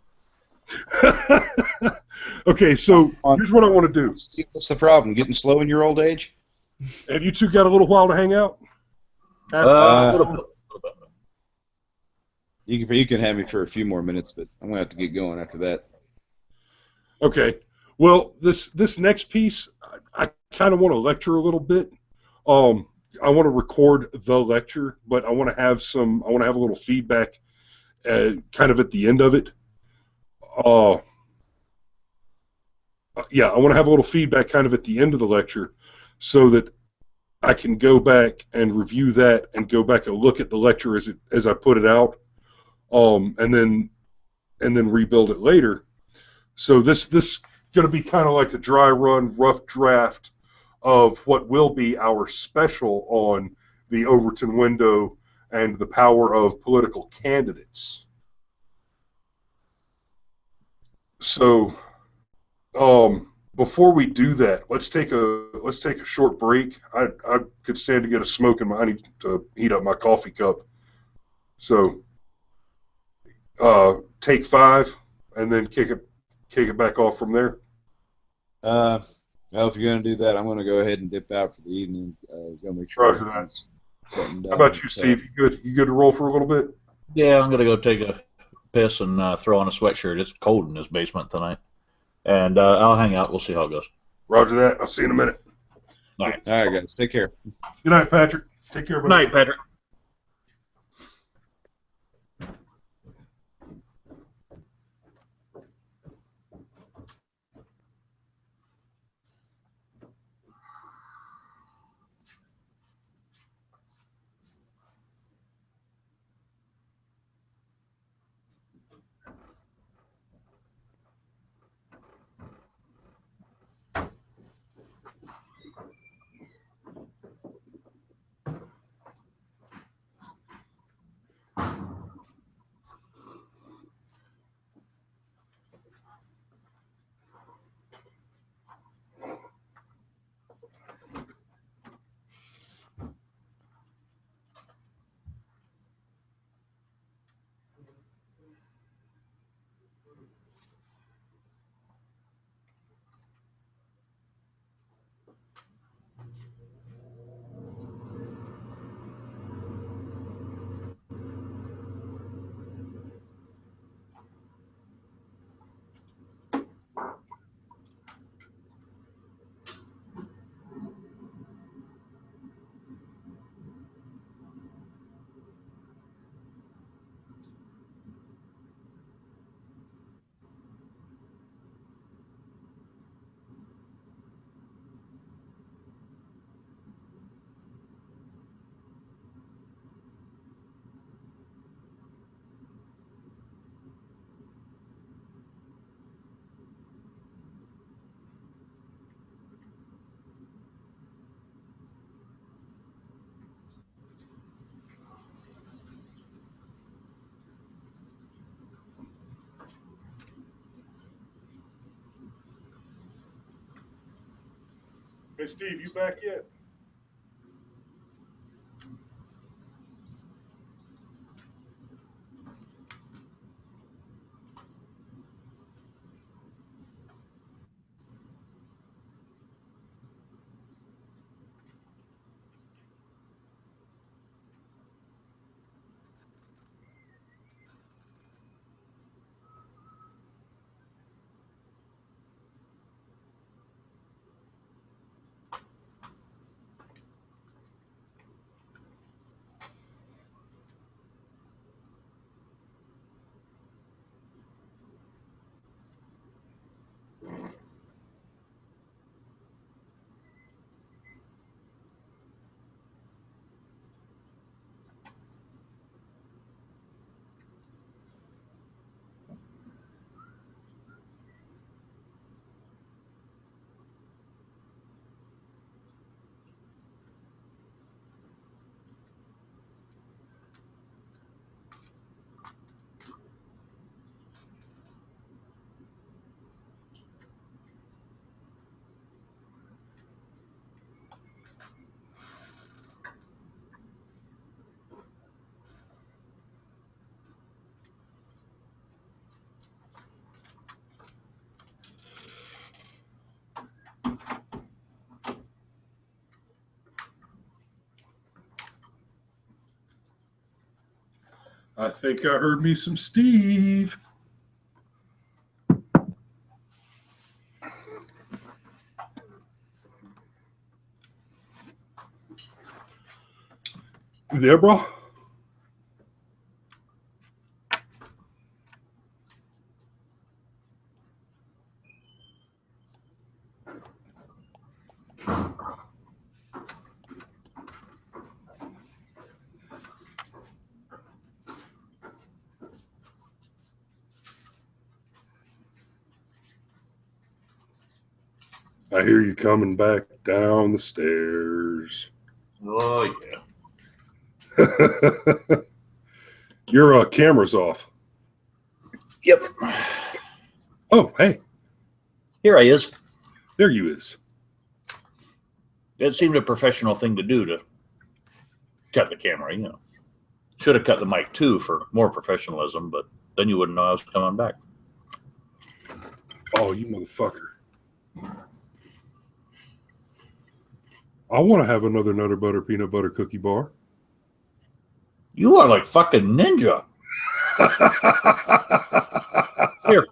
Okay, so here's what I want to do. What's the problem? Getting slow in your old age? Have you two got a little while to hang out? You can have me for a few more minutes, but I'm gonna have to get going after that. Okay. Well, this next piece, I kind of want to lecture a little bit. I want to record the lecture, but I want to have a little feedback, kind of at the end of it. Yeah, I want to have a little feedback kind of at the end of the lecture, so that I can go back and review that and go back and look at the lecture as I put it out, and then rebuild it later. So this going to be kind of like the dry run, rough draft of what will be our special on the Overton window and the power of political candidates. So, before we do that, let's take a short break. I could stand to get a smoke, and I need to heat up my coffee cup. So, take 5, and then kick it back off from there. Well, if you're going to do that, I'm going to go ahead and dip out for the evening. Going to make sure. Roger that. How about you, Steve? You good? You good to roll for a little bit? Yeah, I'm gonna go take a piss and throw on a sweatshirt. It's cold in this basement tonight, and I'll hang out. We'll see how it goes. Roger that. I'll see you in a minute. All right, guys. Take care. Good night, Patrick. Take care, good buddy. night, Patrick. Hey, Steve, you back yet? I think I heard me some Steve. You there, bro? I hear you coming back down the stairs. Oh, yeah. Your camera's off. Yep. Oh, hey, Here I is. there you is. It seemed a professional thing to do to cut the camera, you know. Should have cut the mic too for more professionalism, but then you wouldn't know I was coming back. Oh, you motherfucker. I want to have another Nutter Butter Peanut Butter Cookie bar. You are like fucking ninja. Here.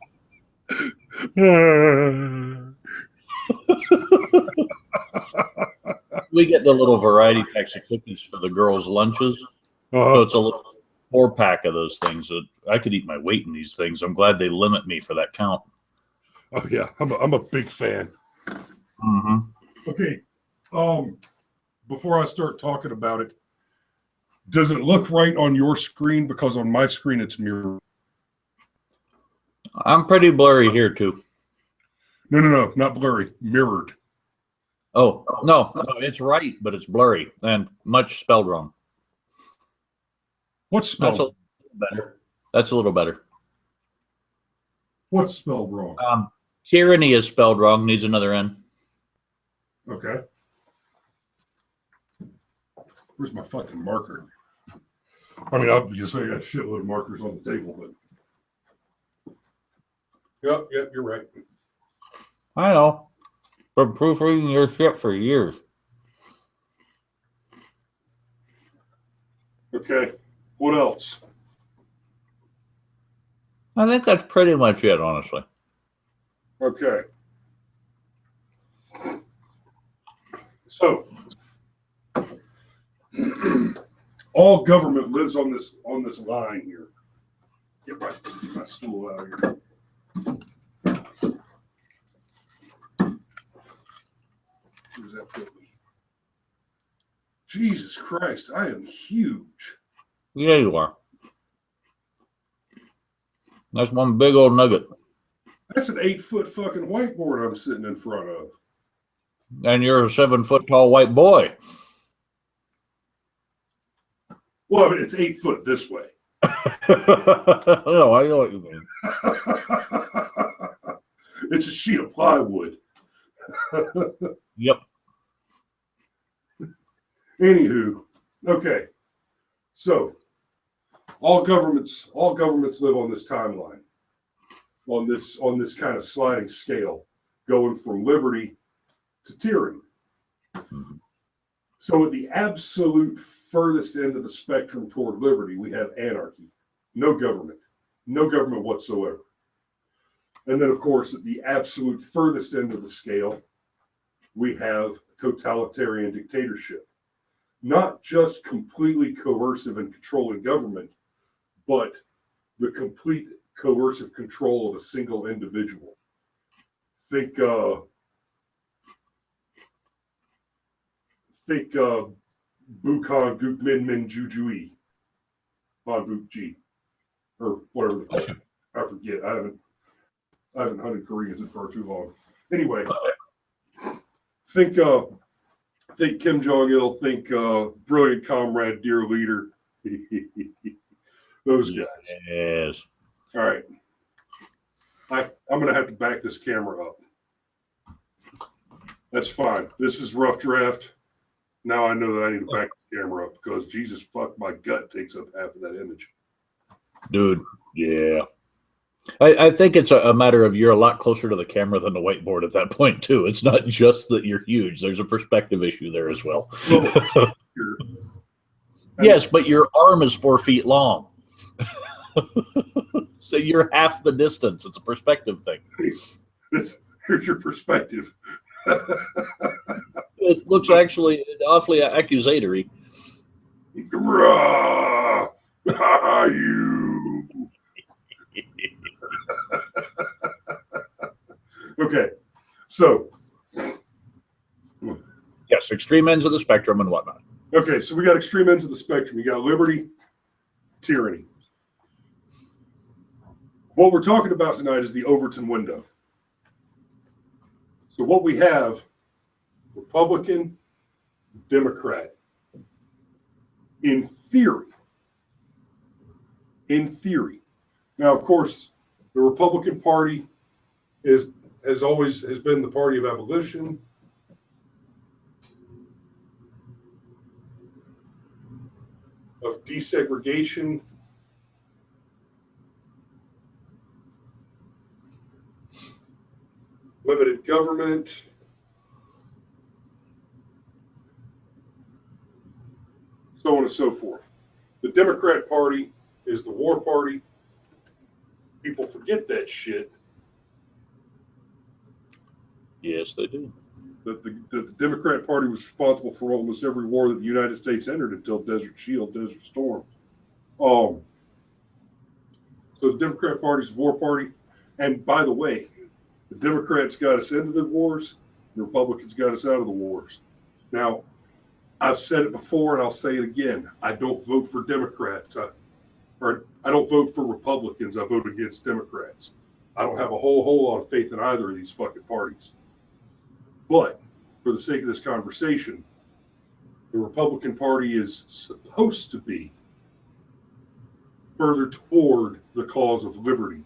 We get the little variety packs of cookies for the girls' lunches. So it's a little 4-pack of those things. I could eat my weight in these things. I'm glad they limit me for that count. Oh yeah, I'm a big fan. Mm-hmm. Okay, before I start talking about it, does it look right on your screen? Because on my screen it's mirrored. I'm pretty blurry here too. No, not blurry, mirrored. Oh, no, it's right, but it's blurry and much spelled wrong. What's That's a spelled? little better. That's a little better. What's spelled wrong? Tyranny is spelled wrong, needs another N. Okay. Where's my fucking marker? I mean, obviously I got a shitload of markers on the table, but yep, you're right. I know. Been proofreading your shit for years. Okay, what else? I think that's pretty much it, honestly. Okay. So, all government lives on this line here. Get my stool out of here. Where's that put me? Jesus Christ, I am huge. Yeah, you are. That's one big old nugget. That's an 8-foot fucking whiteboard I'm sitting in front of. And you're a 7-foot tall white boy. Well, I mean, it's 8 foot this way. No, I know what you mean. It's a sheet of plywood. Yep. Anywho, okay. So all governments live on this timeline, on this kind of sliding scale, going from liberty to tyranny. So at the absolute furthest end of the spectrum toward liberty, we have anarchy. No government whatsoever. And then, of course, at the absolute furthest end of the scale, we have totalitarian dictatorship. Not just completely coercive and controlling government, but the complete coercive control of a single individual. Think Bukhan Gukmin Min Jujui Han Bukji, or whatever the fuck. I forget. I haven't hunted Koreans in far too long. Anyway, think Kim Jong Il. Think brilliant comrade, dear leader. Those guys. Yes. All right. I'm going to have to back this camera up. That's fine. This is rough draft. Now I know that I need to back the camera up because Jesus fuck, my gut takes up half of that image. Dude, yeah. I think it's a matter of you're a lot closer to the camera than the whiteboard at that point, too. It's not just that you're huge. There's a perspective issue there as well. Yes, but your arm is 4 feet long. So you're half the distance. It's a perspective thing. Here's your perspective. It looks actually awfully accusatory. You. Okay, so yes, extreme ends of the spectrum and whatnot. Okay, so we got extreme ends of the spectrum. You got liberty, tyranny. What we're talking about tonight is the Overton window. So what we have, Republican, Democrat. In theory. Now, of course, the Republican Party has been the party of abolition. Of desegregation. Limited government. So on and so forth. The Democrat Party is the war party. People forget that shit. Yes, they do. The Democrat Party was responsible for almost every war that the United States entered until Desert Shield, Desert Storm. So the Democrat Party's a war party. And by the way, the Democrats got us into the wars. The Republicans got us out of the wars. Now, I've said it before and I'll say it again. I don't vote for Democrats. I don't vote for Republicans. I vote against Democrats. I don't have a whole lot of faith in either of these fucking parties. But for the sake of this conversation, the Republican Party is supposed to be further toward the cause of liberty.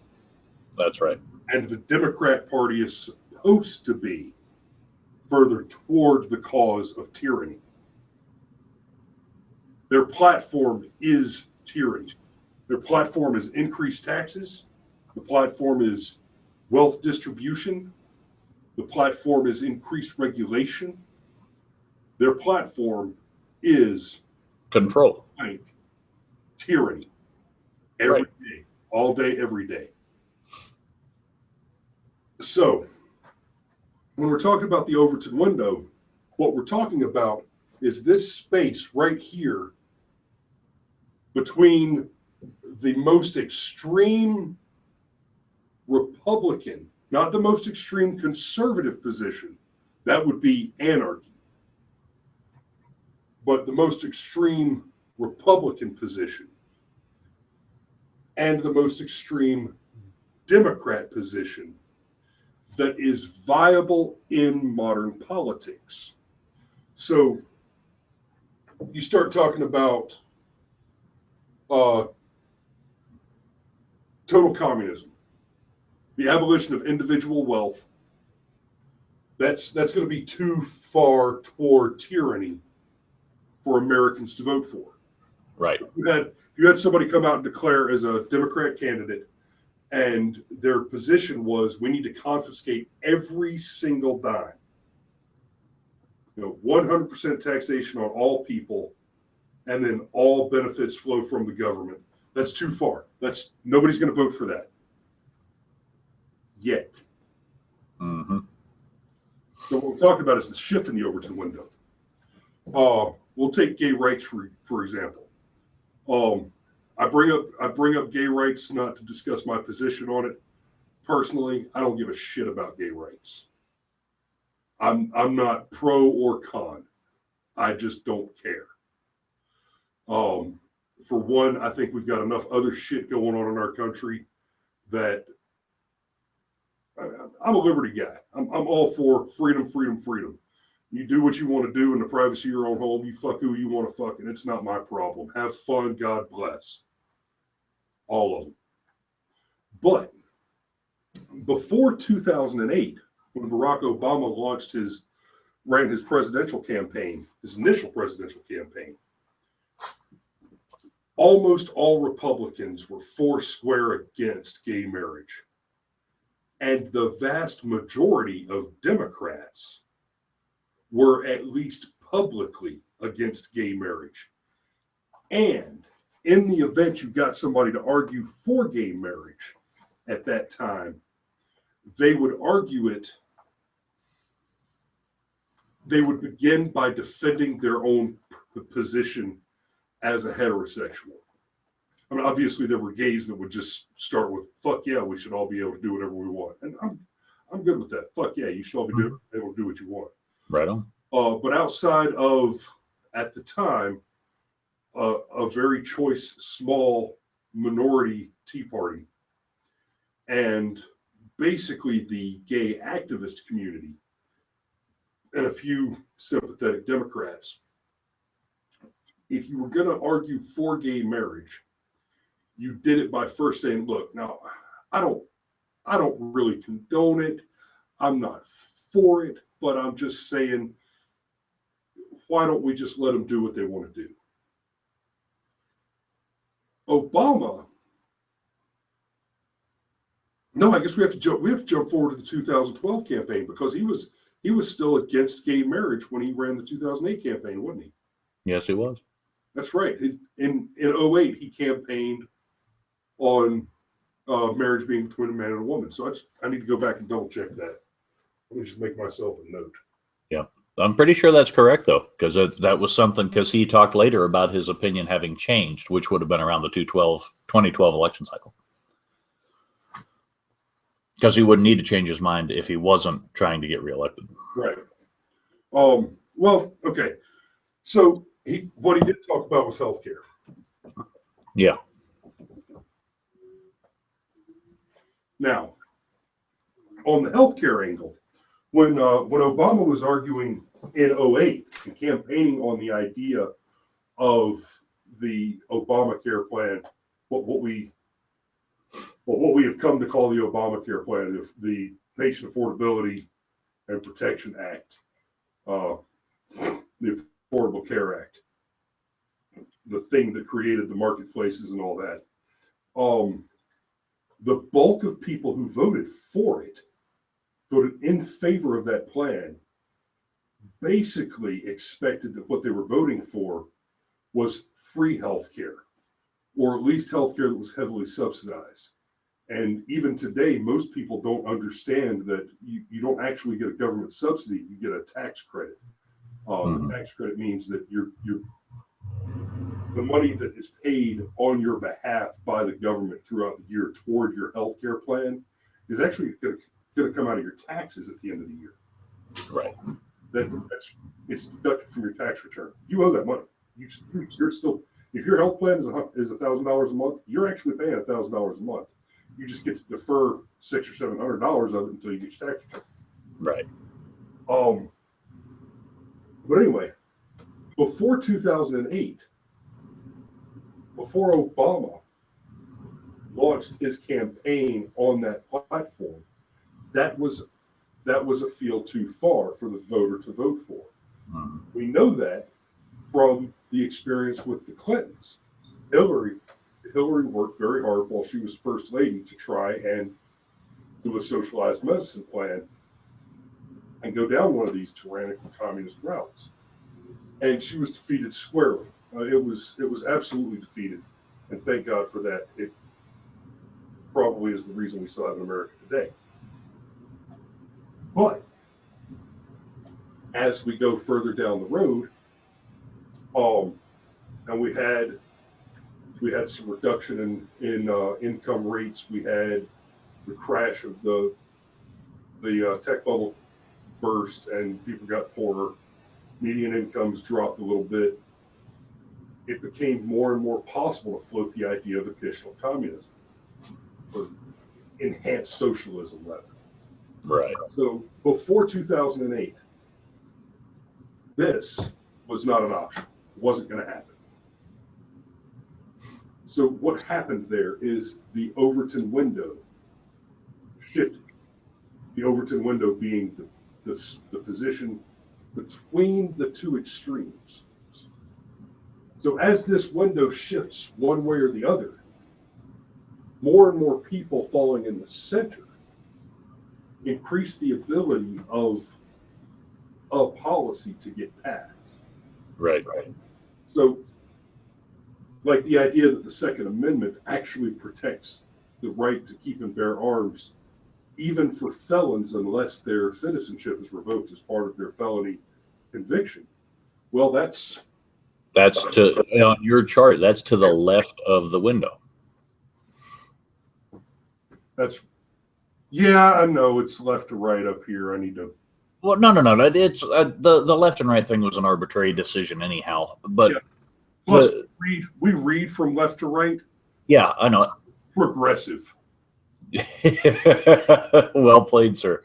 That's right. And the Democrat Party is supposed to be further toward the cause of tyranny. Their platform is tyranny. Their platform is increased taxes. The platform is wealth distribution. The platform is increased regulation. Their platform is control. Tyranny. Every day. All day, every day. So, when we're talking about the Overton window, what we're talking about is this space right here between the most extreme Republican, not the most extreme conservative position, that would be anarchy, but the most extreme Republican position and the most extreme Democrat position that is viable in modern politics. So you start talking about total communism, the abolition of individual wealth. That's going to be too far toward tyranny for Americans to vote for. Right. You had somebody come out and declare as a Democrat candidate, and their position was, we need to confiscate every single dime. 100% taxation on all people, and then all benefits flow from the government. That's too far. Nobody's going to vote for that yet. Mm-hmm. So what we're talking about is the shift in the Overton window. We'll take gay rights for example. I bring up gay rights not to discuss my position on it. Personally, I don't give a shit about gay rights. I'm not pro or con. I just don't care. For one, I think we've got enough other shit going on in our country that I'm a liberty guy. I'm all for freedom, freedom, freedom. You do what you want to do in the privacy of your own home. You fuck who you want to fuck, and it's not my problem. Have fun. God bless. All of them. But before 2008, when Barack Obama ran his presidential campaign, his initial presidential campaign, almost all Republicans were foursquare against gay marriage. And the vast majority of Democrats were at least publicly against gay marriage. And in the event you got somebody to argue for gay marriage at that time, they would argue it. They would begin by defending their own position as a heterosexual. I mean, obviously there were gays that would just start with, fuck yeah, we should all be able to do whatever we want. And I'm good with that. Fuck yeah, you should all be able to do what you want. Right on. But outside of, at the time, a very choice, small minority Tea Party, and basically the gay activist community, and a few sympathetic Democrats, if you were going to argue for gay marriage, you did it by first saying, look, now, I don't really condone it. I'm not for it, but I'm just saying, why don't we just let them do what they want to do? Obama. No, I guess we have to jump forward to the 2012 campaign, because he was still against gay marriage when he ran the 2008 campaign, wasn't he? Yes, he was. That's right. In 08, he campaigned on marriage being between a man and a woman. So I need to go back and double check that. Let me just make myself a note. Yeah. I'm pretty sure that's correct, though, because that was something, because he talked later about his opinion having changed, which would have been around the 2012 election cycle. Because he wouldn't need to change his mind if he wasn't trying to get reelected. Right. Well, okay. So what he did talk about was healthcare. Yeah. Now, on the healthcare angle, when Obama was arguing in 08 and campaigning on the idea of the Obamacare plan, what we have come to call the Obamacare plan, the Patient Affordability and Protection Act, the Affordable Care Act, the thing that created the marketplaces and all that. The bulk of people who voted for it, voted in favor of that plan, basically expected that what they were voting for was free health care, or at least health care that was heavily subsidized. And even today, most people don't understand that you don't actually get a government subsidy, you get a tax credit. The tax credit means that the money that is paid on your behalf by the government throughout the year toward your health care plan is actually going to come out of your taxes at the end of the year. Right. It's deducted from your tax return. You owe that money. You're still, if your health plan is $1,000 a month, you're actually paying $1,000 a month. You just get to defer $600 or $700 of it until you get your tax return. Right. But anyway, before 2008, before Obama launched his campaign on that platform, that was a field too far for the voter to vote for. We know that from the experience with the Clintons. Hillary worked very hard while she was first lady to try and do a socialized medicine plan and go down one of these tyrannical communist routes. And she was defeated squarely. It was absolutely defeated, and thank God for that. It probably is the reason we still have an America today. But as we go further down the road, and we had some reduction in income rates. We had the crash of the tech bubble burst, and people got poorer. Median incomes dropped a little bit. It became more and more possible to float the idea of additional communism, or enhanced socialism, rather. Right. So before 2008, this was not an option. It wasn't going to happen. So what happened there is the Overton window shifted. The Overton window being the position between the two extremes. So as this window shifts one way or the other, more and more people falling in the center increase the ability of a policy to get passed. Right. So, like the idea that the Second Amendment actually protects the right to keep and bear arms, even for felons, unless their citizenship is revoked as part of their felony conviction. Well, that's to on your chart. That's to the left of the window. yeah, I know it's left to right up here. I need to. Well, no. It's the left and right thing was an arbitrary decision, anyhow. But Yeah. Plus, we read from left to right. yeah, I know. Progressive. Well played, sir.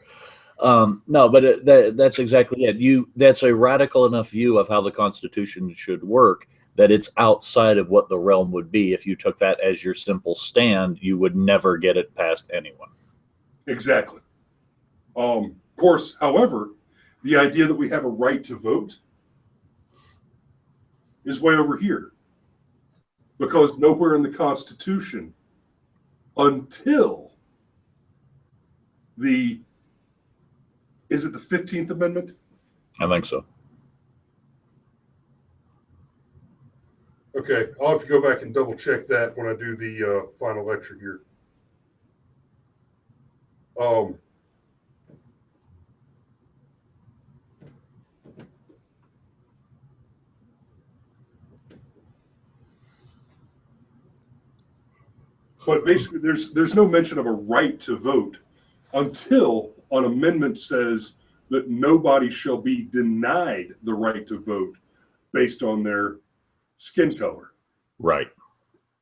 No, but that's exactly it. That's a radical enough view of how the Constitution should work that it's outside of what the realm would be. If you took that as your simple stand, you would never get it past anyone. Exactly. Of course, however, the idea that we have a right to vote is way over here, because nowhere in the Constitution until is it the 15th Amendment? I think so. Okay, I'll have to go back and double check that when I do the final lecture here. But basically, there's no mention of a right to vote until an amendment says that nobody shall be denied the right to vote based on their skin color. Right.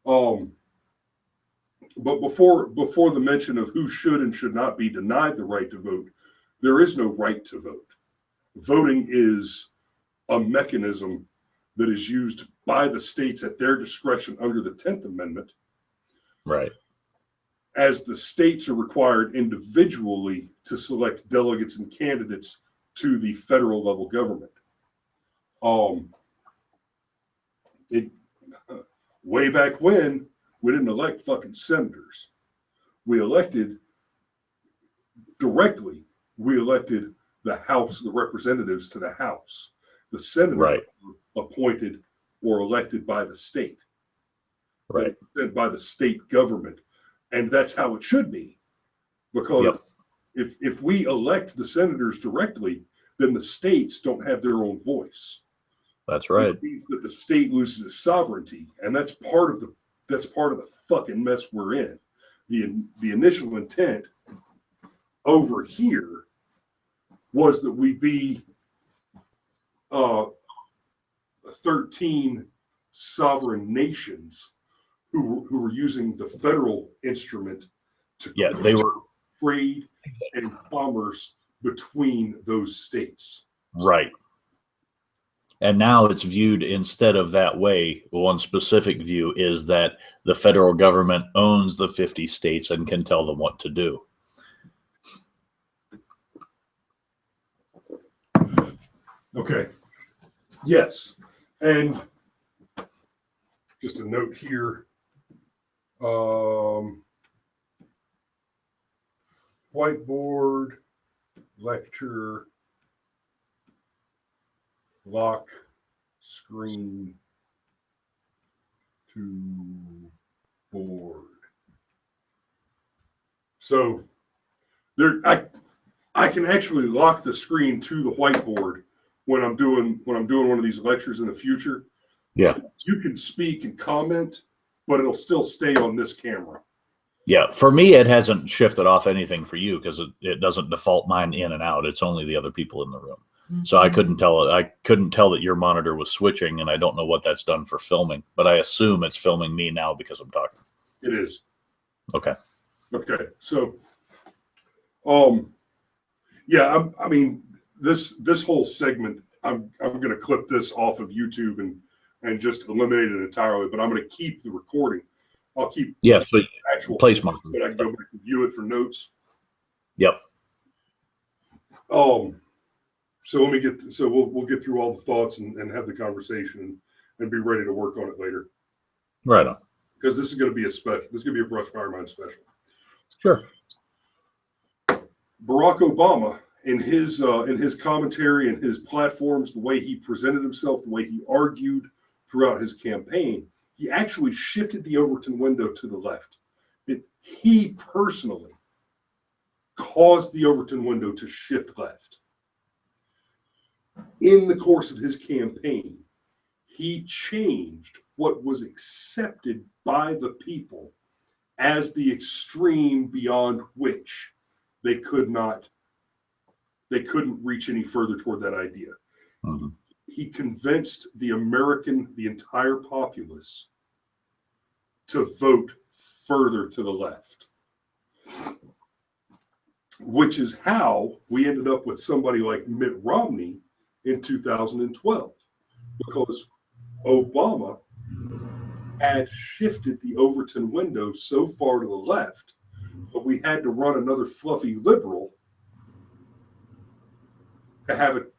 But before the mention of who should and should not be denied the right to vote, there is no right to vote. Voting is a mechanism that is used by the states at their discretion under the 10th Amendment. Right. As the states are required individually to select delegates and candidates to the federal level government. Way back when, we didn't elect fucking senators. We elected directly. We elected the House, the representatives to the House. The senators were appointed or elected by the state. Right. By the state government. And that's how it should be. Because if we elect the senators directly, then the states don't have their own voice. That's right. Which means that the state loses its sovereignty, and that's part of the fucking mess we're in. The initial intent over here was that we be 13 sovereign nations who were using the federal instrument to they were trade and commerce between those states. Right. And now it's viewed instead of that way. One specific view is that the federal government owns the 50 states and can tell them what to do. Okay. Yes. And just a note here. Whiteboard, lecture, lock screen to board. So there, I can actually lock the screen to the whiteboard when I'm doing one of these lectures in the future. Yeah. So you can speak and comment, but it'll still stay on this camera. Yeah. For me, it hasn't shifted off anything for you because it doesn't default mine in and out. It's only the other people in the room. So I couldn't tell that your monitor was switching, and I don't know what that's done for filming, but I assume it's filming me now because I'm talking. It is. Okay. Okay. So, yeah, I mean, this whole segment, I'm going to clip this off of YouTube and just eliminate it entirely, but I'm going to keep the recording. I'll keep so actual place markers, but I can go back and view it for notes. Yep. So we'll get through all the thoughts and have the conversation and be ready to work on it later. Right on. Because this is going to be a special. This is going to be a Brushfire Mind special. Sure. Barack Obama, in his commentary and his platforms, the way he presented himself, the way he argued throughout his campaign, he actually shifted the Overton window to the left. He personally caused the Overton window to shift left. In the course of his campaign, he changed what was accepted by the people as the extreme beyond which they couldn't reach any further toward that idea. Mm-hmm. He convinced the entire populace to vote further to the left, which is how we ended up with somebody like Mitt Romney in 2012, because Obama had shifted the Overton window so far to the left, but we had to run another fluffy liberal to have it.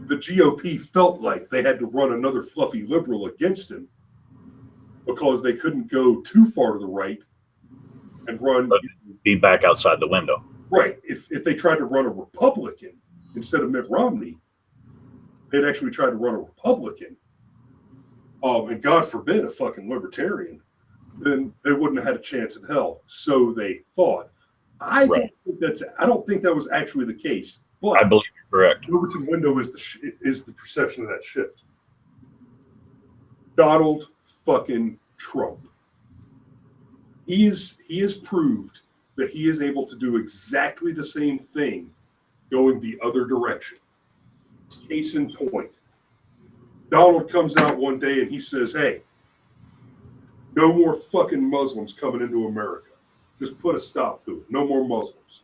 The GOP felt like they had to run another fluffy liberal against him because they couldn't go too far to the right and run. But be back outside the window. Right. If they tried to run a Republican instead of Mitt Romney, they'd actually try to run a Republican, and God forbid a fucking libertarian, then they wouldn't have had a chance in hell. So they thought. I don't think that was actually the case. But I believe you're correct. The Overton window is the perception of that shift. Donald fucking Trump. He has proved that he is able to do exactly the same thing going the other direction. Case in point. Donald comes out one day and he says, "Hey, no more fucking Muslims coming into America. Just put a stop to it. No more Muslims."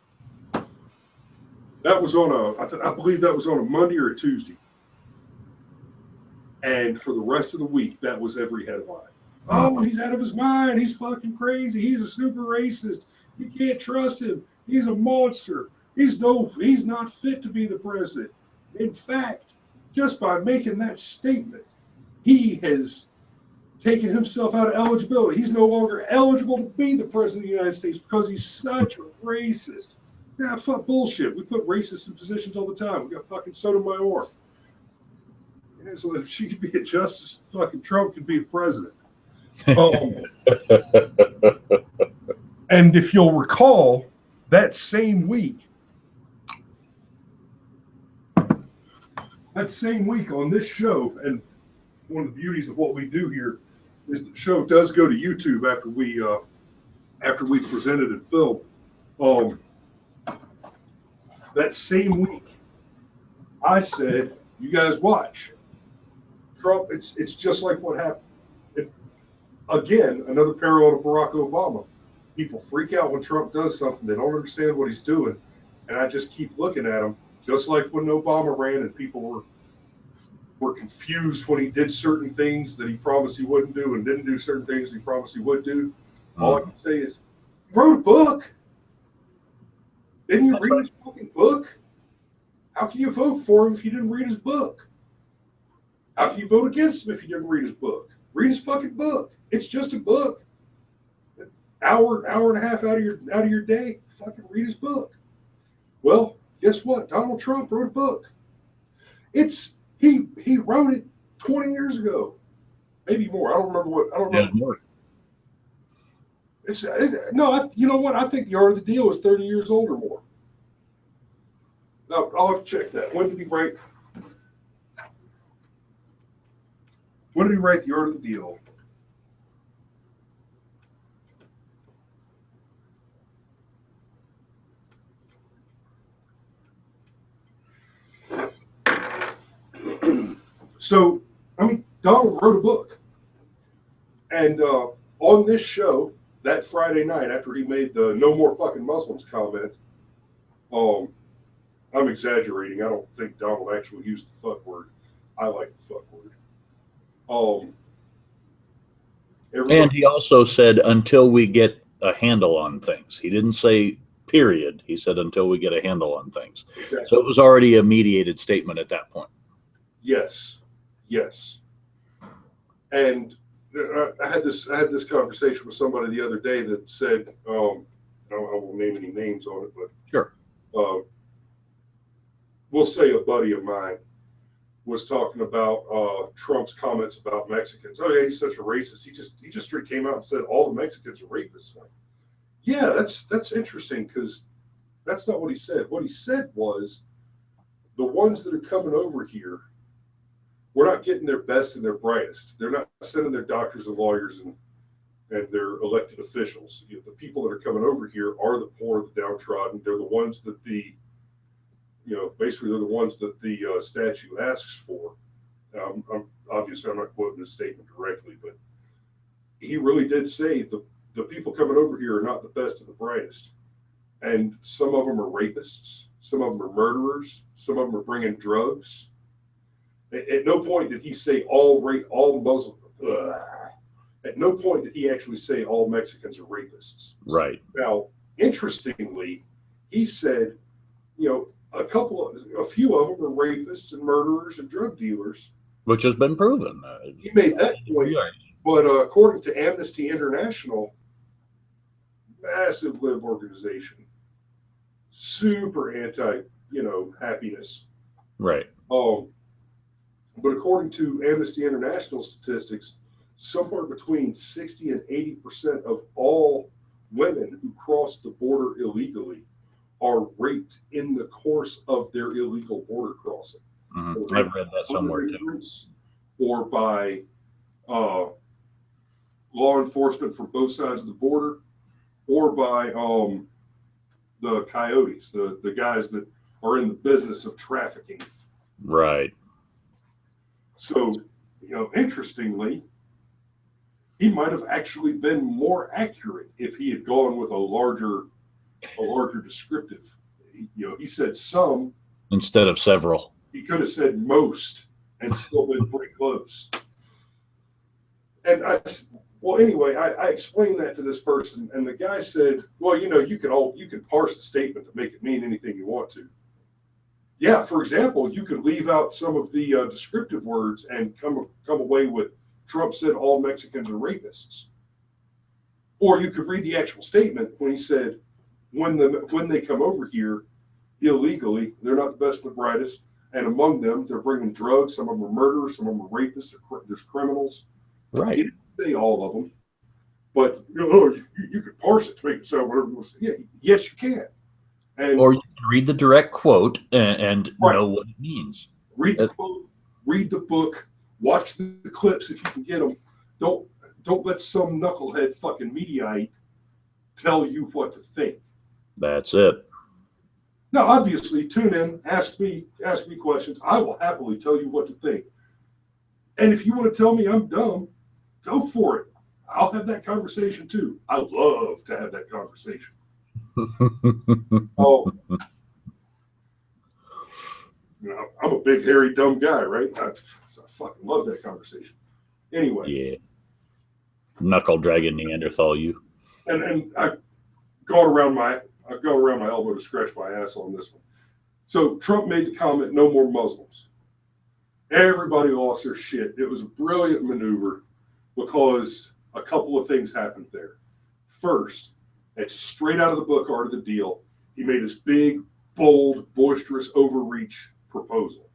That was I believe that was on a Monday or a Tuesday. And for the rest of the week, that was every headline. Oh, he's out of his mind. He's fucking crazy. He's a super racist. You can't trust him. He's a monster. He's not fit to be the president. In fact, just by making that statement, he has taken himself out of eligibility. He's no longer eligible to be the president of the United States because he's such a racist. Nah, fuck bullshit. We put racists in positions all the time. We got fucking Sotomayor. Yeah, so if she could be a justice, fucking Trump could be a president. And if you'll recall, that same week on this show, and one of the beauties of what we do here is the show does go to YouTube after we presented and filmed. That same week, I said, "You guys watch Trump. It's just like what happened." Again, another parallel to Barack Obama. People freak out when Trump does something. They don't understand what he's doing. And I just keep looking at him, just like when Obama ran and people were confused when he did certain things that he promised he wouldn't do and didn't do certain things he promised he would do. All I can say is, he wrote a book. Didn't you read his fucking book? How can you vote for him if you didn't read his book? How can you vote against him if you didn't read his book? Read his fucking book. It's just a book. Hour and a half out of your day, fucking read his book. Well, guess what? Donald Trump wrote a book. He wrote it 20 years ago, maybe more. I don't remember what. I don't remember. More. You know what? I think the Art of the Deal is 30 years old or more. No, I'll have to check that. When did he write the Art of the Deal? So, I mean, Donald wrote a book. And on this show, that Friday night, after he made the "No More Fucking Muslims" comment, I'm exaggerating. I don't think Donald actually used the fuck word. I like the fuck word. And he also said, until we get a handle on things. He didn't say period. He said, until we get a handle on things. Exactly. So it was already a mediated statement at that point. Yes. And I had this conversation with somebody the other day that said, I won't name any names on it, but sure. We'll say a buddy of mine was talking about Trump's comments about Mexicans. Oh yeah, he's such a racist. He just straight came out and said all the Mexicans are rapists. Like, yeah, that's interesting because that's not what he said. What he said was the ones that are coming over here, we're not getting their best and their brightest. They're not sending their doctors and lawyers and their elected officials. The people that are coming over here are the poor, the downtrodden. They're the ones that basically they're the ones that the statute asks for. Obviously, I'm not quoting his statement directly, but he really did say the people coming over here are not the best and the brightest. And some of them are rapists. Some of them are murderers. Some of them are bringing drugs. At no point did he say all Muslims. At no point did he actually say all Mexicans are rapists. Right. Now, interestingly, he said, a few of them are rapists and murderers and drug dealers, which has been proven. He made that point, but according to Amnesty International, massive lib organization, super anti, happiness. Right. But according to Amnesty International statistics, somewhere between 60 and 80% of all women who cross the border illegally are raped in the course of their illegal border crossing. Mm-hmm. I've read that somewhere too. Or by law enforcement from both sides of the border, or by the coyotes, the guys that are in the business of trafficking. Right. So, interestingly, he might have actually been more accurate if he had gone with a larger descriptive. He said some instead of several. He could have said most and still been pretty close. And anyway, I explained that to this person, and the guy said, well, you can parse the statement to make it mean anything you want to. Yeah, for example, you could leave out some of the descriptive words and come away with Trump said all Mexicans are rapists. Or you could read the actual statement when he said, when they come over here illegally, they're not the best and the brightest, and among them, they're bringing drugs. Some of them are murderers, some of them are rapists, there's criminals. Right. He didn't say all of them, but you could parse it to make it sound whatever you want to say. Yeah, yes, you can. Or you can read the direct quote and right. know what it means. Read the quote, read the book, watch the clips if you can get them. Don't let some knucklehead fucking Mediaite tell you what to think. That's it. Now, obviously, tune in, ask me questions. I will happily tell you what to think. And if you want to tell me I'm dumb, go for it. I'll have that conversation too. I love to have that conversation. I'm a big, hairy, dumb guy, right? I fucking love that conversation. Anyway. Yeah. Knuckle dragging Neanderthal you. And I go around my elbow to scratch my ass on this one. So Trump made the comment, no more Muslims. Everybody lost their shit. It was a brilliant maneuver because a couple of things happened there. First, it's straight out of the book, Art of the Deal. He made his big, bold, boisterous overreach proposal.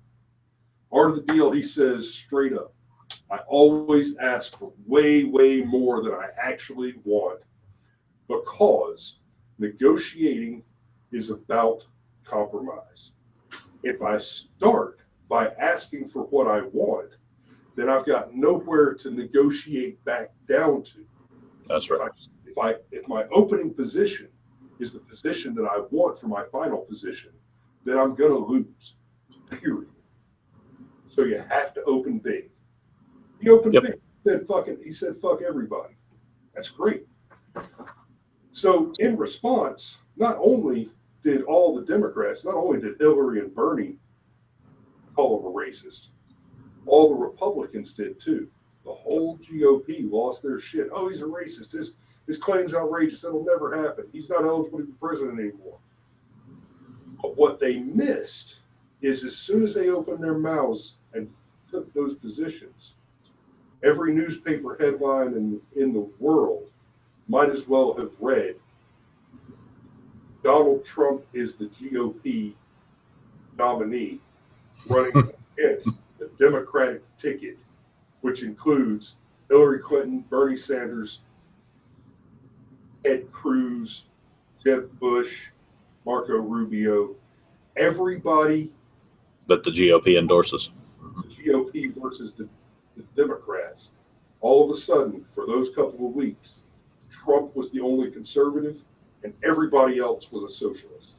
Art of the Deal, he says straight up, I always ask for way, way more than I actually want because negotiating is about compromise. If I start by asking for what I want, then I've got nowhere to negotiate back down to. That's right. If my opening position is the position that I want for my final position, then I'm gonna lose. Period. So you have to open big. He opened big. He said fuck everybody. That's great. So in response, not only did all the Democrats, not only did Hillary and Bernie call him a racist, all the Republicans did too. The whole GOP lost their shit. Oh, he's a racist. His claim's outrageous. That'll never happen. He's not eligible to be president anymore. But what they missed is as soon as they opened their mouths and took those positions, every newspaper headline in the world might as well have read, Donald Trump is the GOP nominee running against the Democratic ticket, which includes Hillary Clinton, Bernie Sanders, Ted Cruz, Jeb Bush, Marco Rubio, everybody that the GOP endorses. The GOP versus the Democrats. All of a sudden, for those couple of weeks, Trump was the only conservative and everybody else was a socialist.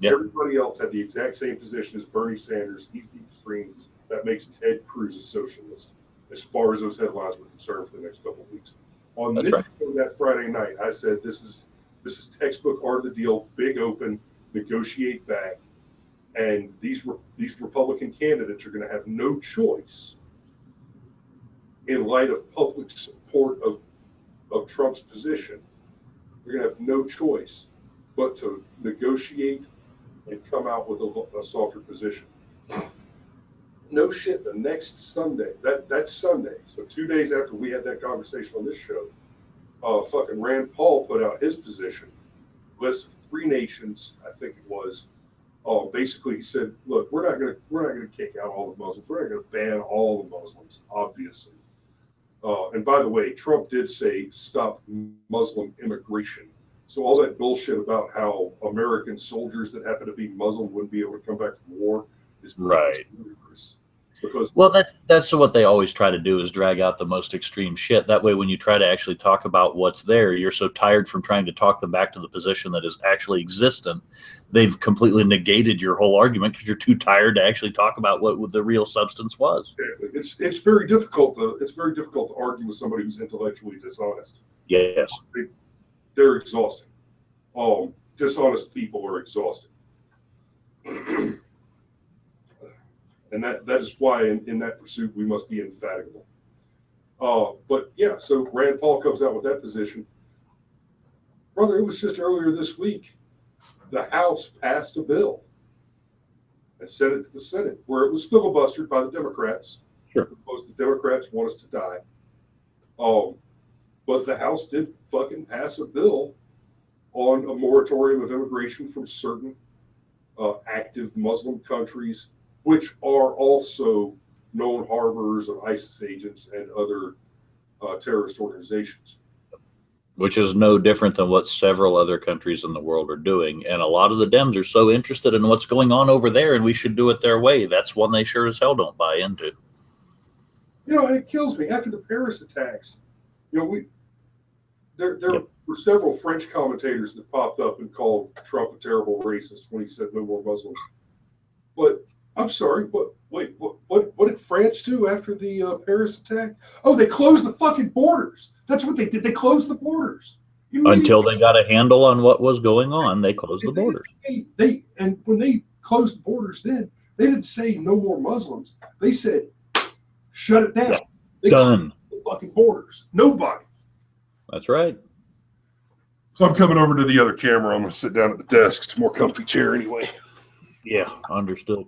Yep. Everybody else had the exact same position as Bernie Sanders. He's the extreme. That makes Ted Cruz a socialist, as far as those headlines were concerned for the next couple of weeks. On that Friday night, I said, this is textbook Art of the Deal, big open, negotiate back. And these Republican candidates are going to have no choice in light of public support of Trump's position. They're going to have no choice but to negotiate and come out with a softer position. No shit, the next Sunday, that's Sunday, so 2 days after we had that conversation on this show, fucking Rand Paul put out his position, list of 3 nations, I think it was. Basically, he said, "Look, we're not gonna kick out all the Muslims. We're not gonna ban all the Muslims, obviously." And by the way, Trump did say stop Muslim immigration. So all that bullshit about how American soldiers that happen to be Muslim wouldn't be able to come back from war is right. Ludicrous. Because that's what they always try to do, is drag out the most extreme shit. That way, when you try to actually talk about what's there, you're so tired from trying to talk them back to the position that is actually existent. They've completely negated your whole argument because you're too tired to actually talk about what the real substance was. It's very difficult to argue with somebody who's intellectually dishonest. Yes, they're exhausting. Dishonest people are exhausting. And that is why in that pursuit we must be indefatigable. But yeah, so Rand Paul comes out with that position. Brother, it was just earlier this week, the House passed a bill and sent it to the Senate, where it was filibustered by the Democrats. Sure. Because the Democrats want us to die. But the House did fucking pass a bill on a moratorium of immigration from certain active Muslim countries, which are also known harbors of ISIS agents and other terrorist organizations. Which is no different than what several other countries in the world are doing. And a lot of the Dems are so interested in what's going on over there, and we should do it their way. That's one they sure as hell don't buy into. And it kills me. After the Paris attacks, there were several French commentators that popped up and called Trump a terrible racist when he said no more Muslims. But I'm sorry, what did France do after the Paris attack? Oh, they closed the fucking borders. That's what they did. They closed the borders. Until they got a handle on what was going on, they closed the borders. And when they closed the borders then, they didn't say no more Muslims. They said, shut it down. They Done. The fucking borders. Nobody. That's right. So I'm coming over to the other camera. I'm going to sit down at the desk. It's a more comfy chair anyway. Yeah, understood.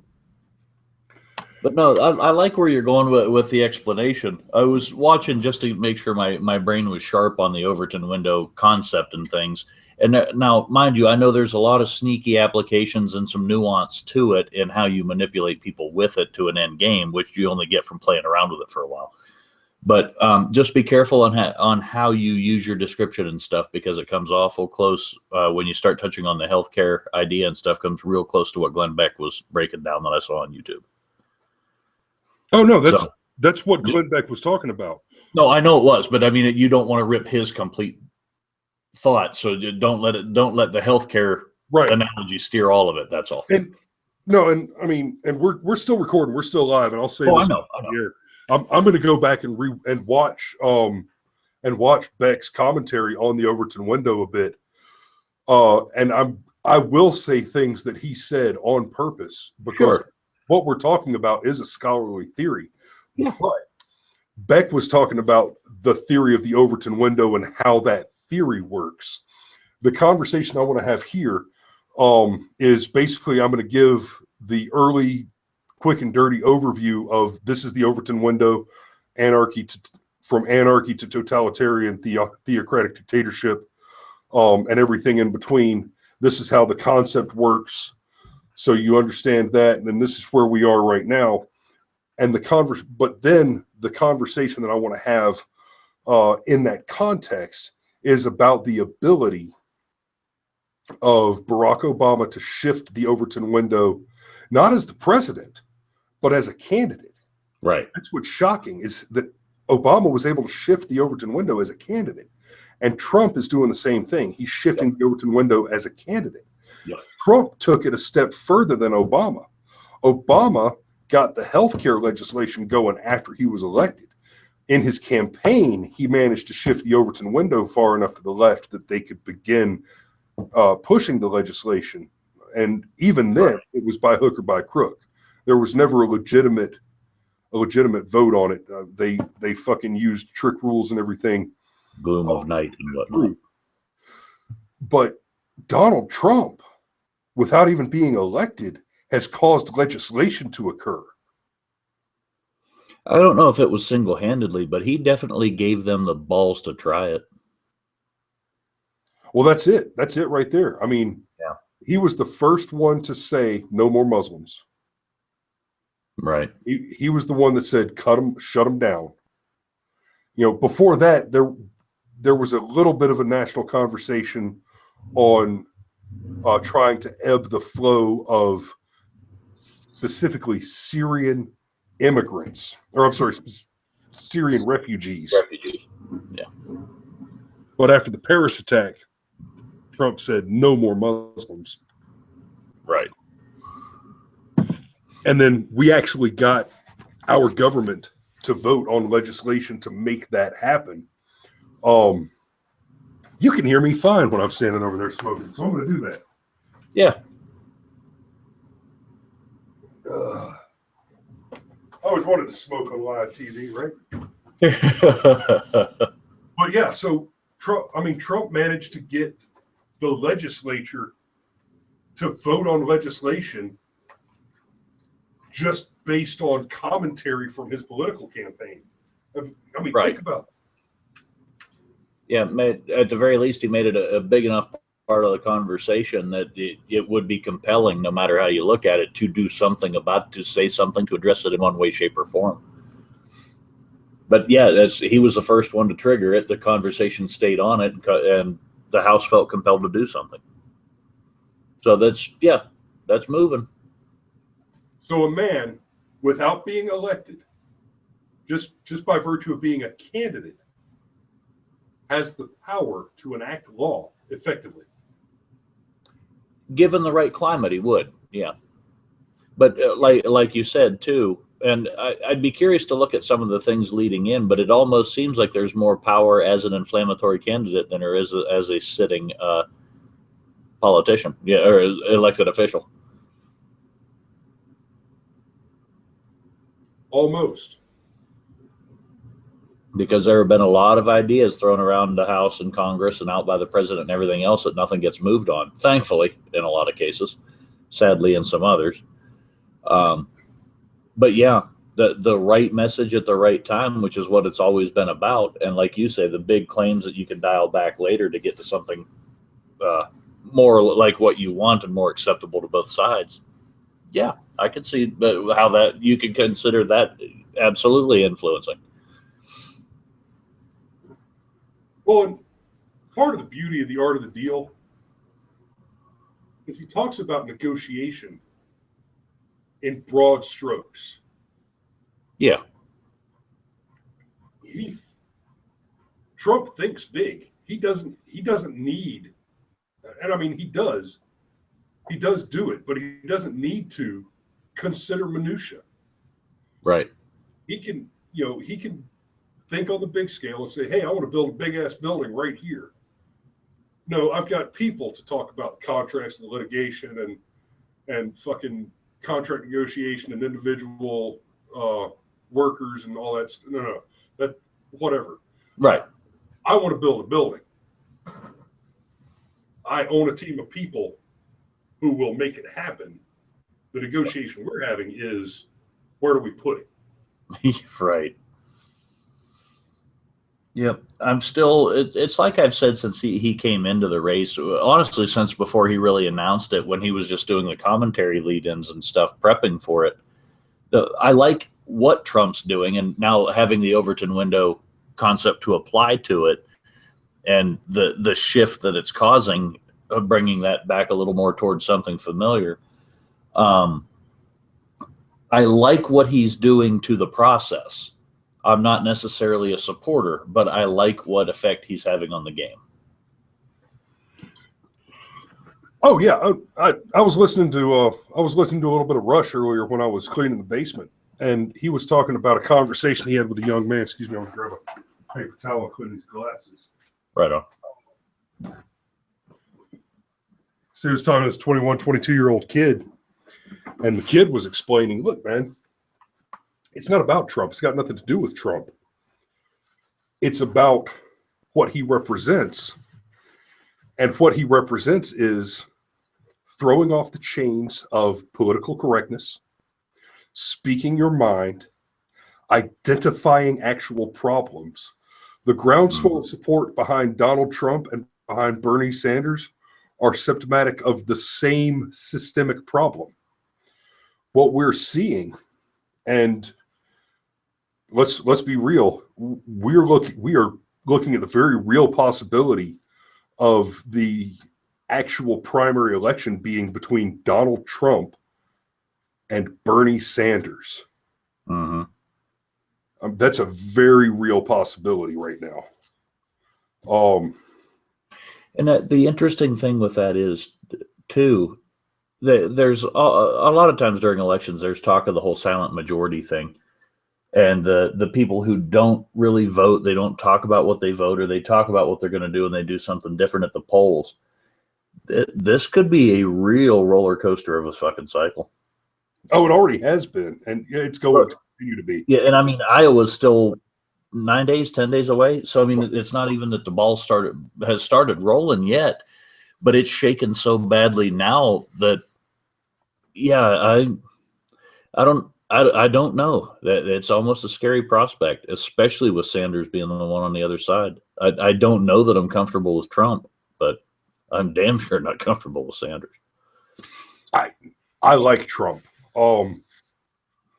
But no, I like where you're going with the explanation. I was watching just to make sure my brain was sharp on the Overton window concept and things. And now, mind you, I know there's a lot of sneaky applications and some nuance to it in how you manipulate people with it to an end game, which you only get from playing around with it for a while. But just be careful on how you use your description and stuff, because it comes awful close when you start touching on the healthcare idea and stuff. Comes real close to what Glenn Beck was breaking down that I saw on YouTube. Oh no, that's what Glenn Beck was talking about. No, I know it was, but I mean, you don't want to rip his complete thought, so don't let the healthcare analogy steer all of it. That's all. And I mean, and we're still recording, we're still live, and I'll say this. I know. Here. I'm going to go back and watch Beck's commentary on the Overton window a bit, and I will say things that he said on purpose, because what we're talking about is a scholarly theory. Yeah. But Beck was talking about the theory of the Overton window and how that theory works. The conversation I want to have here is basically, I'm going to give the early, quick and dirty overview of this is the Overton window, from anarchy to totalitarian theocratic dictatorship, and everything in between. This is how the concept works, so you understand that, and then this is where we are right now. And but then the conversation that I want to have in that context is about the ability of Barack Obama to shift the Overton window, not as the president, but as a candidate. Right. That's what's shocking, is that Obama was able to shift the Overton window as a candidate. And Trump is doing the same thing. He's shifting the Overton window as a candidate. Yep. Trump took it a step further than Obama. Obama got the healthcare legislation going after he was elected. In his campaign, he managed to shift the Overton window far enough to the left that they could begin pushing the legislation. And even then, it was by hook or by crook. There was never a legitimate vote on it. They fucking used trick rules and everything. Gloom of night and whatnot. But Donald Trump, without even being elected, has caused legislation to occur. I don't know if it was single-handedly, but he definitely gave them the balls to try it. Well, that's it. That's it right there. I mean, he was the first one to say no more Muslims. Right. He was the one that said shut them down. You know, before that, there was a little bit of a national conversation on trying to ebb the flow of specifically Syrian immigrants, or I'm sorry, Syrian refugees. Yeah. But after the Paris attack, Trump said no more Muslims. Right. And then we actually got our government to vote on legislation to make that happen. You can hear me fine when I'm standing over there smoking, so I'm going to do that. Yeah. I always wanted to smoke on live TV, right? But yeah, so Trump managed to get the legislature to vote on legislation just based on commentary from his political campaign. I mean, think about it. Yeah, at the very least, he made it a big enough part of the conversation that it would be compelling, no matter how you look at it, to do something about it, to say something, to address it in one way, shape, or form. But yeah, he was the first one to trigger it. The conversation stayed on it, and the House felt compelled to do something. So that's moving. So a man, without being elected, just by virtue of being a candidate, has the power to enact law effectively. Given the right climate, he would, yeah. But like you said too, and I'd be curious to look at some of the things leading in, but it almost seems like there's more power as an inflammatory candidate than there is as a sitting politician, or as elected official. Almost. Because there have been a lot of ideas thrown around the House and Congress and out by the president and everything else that nothing gets moved on, thankfully, in a lot of cases, sadly in some others. But yeah, the right message at the right time, which is what it's always been about. And like you say, the big claims that you can dial back later to get to something more like what you want and more acceptable to both sides. Yeah, I can see how that you can consider that absolutely influencing. Well, and part of the beauty of the art of the deal is he talks about negotiation in broad strokes. Yeah. Trump thinks big. He doesn't need, and I mean he does do it, but he doesn't need to consider minutia. Right. He can think on the big scale and say, hey, I want to build a big ass building right here. No, I've got people to talk about the contracts and the litigation and fucking contract negotiation and individual workers and all that. No, that whatever. Right. I want to build a building. I own a team of people who will make it happen. The negotiation we're having is, where do we put it? Right. Yep. I'm still, it's like I've said since he came into the race, honestly, since before he really announced it, when he was just doing the commentary lead-ins and stuff, prepping for it. I like what Trump's doing, and now having the Overton window concept to apply to it, and the shift that it's causing, bringing that back a little more towards something familiar. I like what he's doing to the process. I'm not necessarily a supporter, but I like what effect he's having on the game. Oh yeah, I was listening to a little bit of Rush earlier when I was cleaning the basement, and he was talking about a conversation he had with a young man. Excuse me, I'm gonna grab a paper towel and clean these glasses. Right on. So he was talking to this 21, 22-year-old kid, and the kid was explaining, look, man, it's not about Trump. It's got nothing to do with Trump. It's about what he represents. And what he represents is throwing off the chains of political correctness, speaking your mind, identifying actual problems. The groundswell of support behind Donald Trump and behind Bernie Sanders are symptomatic of the same systemic problem. What we're seeing, and let's be real, we are looking at the very real possibility of the actual primary election being between Donald Trump and Bernie Sanders. Mm-hmm. That's a very real possibility right now. And the interesting thing with that is, too, there's a lot of times during elections, there's talk of the whole silent majority thing. And the people who don't really vote, they don't talk about what they vote, or they talk about what they're going to do, and they do something different at the polls. This could be a real roller coaster of a fucking cycle. Oh, it already has been, and it's going to continue to be. Yeah, and I mean, Iowa's still 10 days away. So I mean, it's not even that the ball has started rolling yet, but it's shaken so badly now that, yeah, I don't know. That it's almost a scary prospect, especially with Sanders being the one on the other side. I don't know that I'm comfortable with Trump, but I'm damn sure not comfortable with Sanders. I like Trump.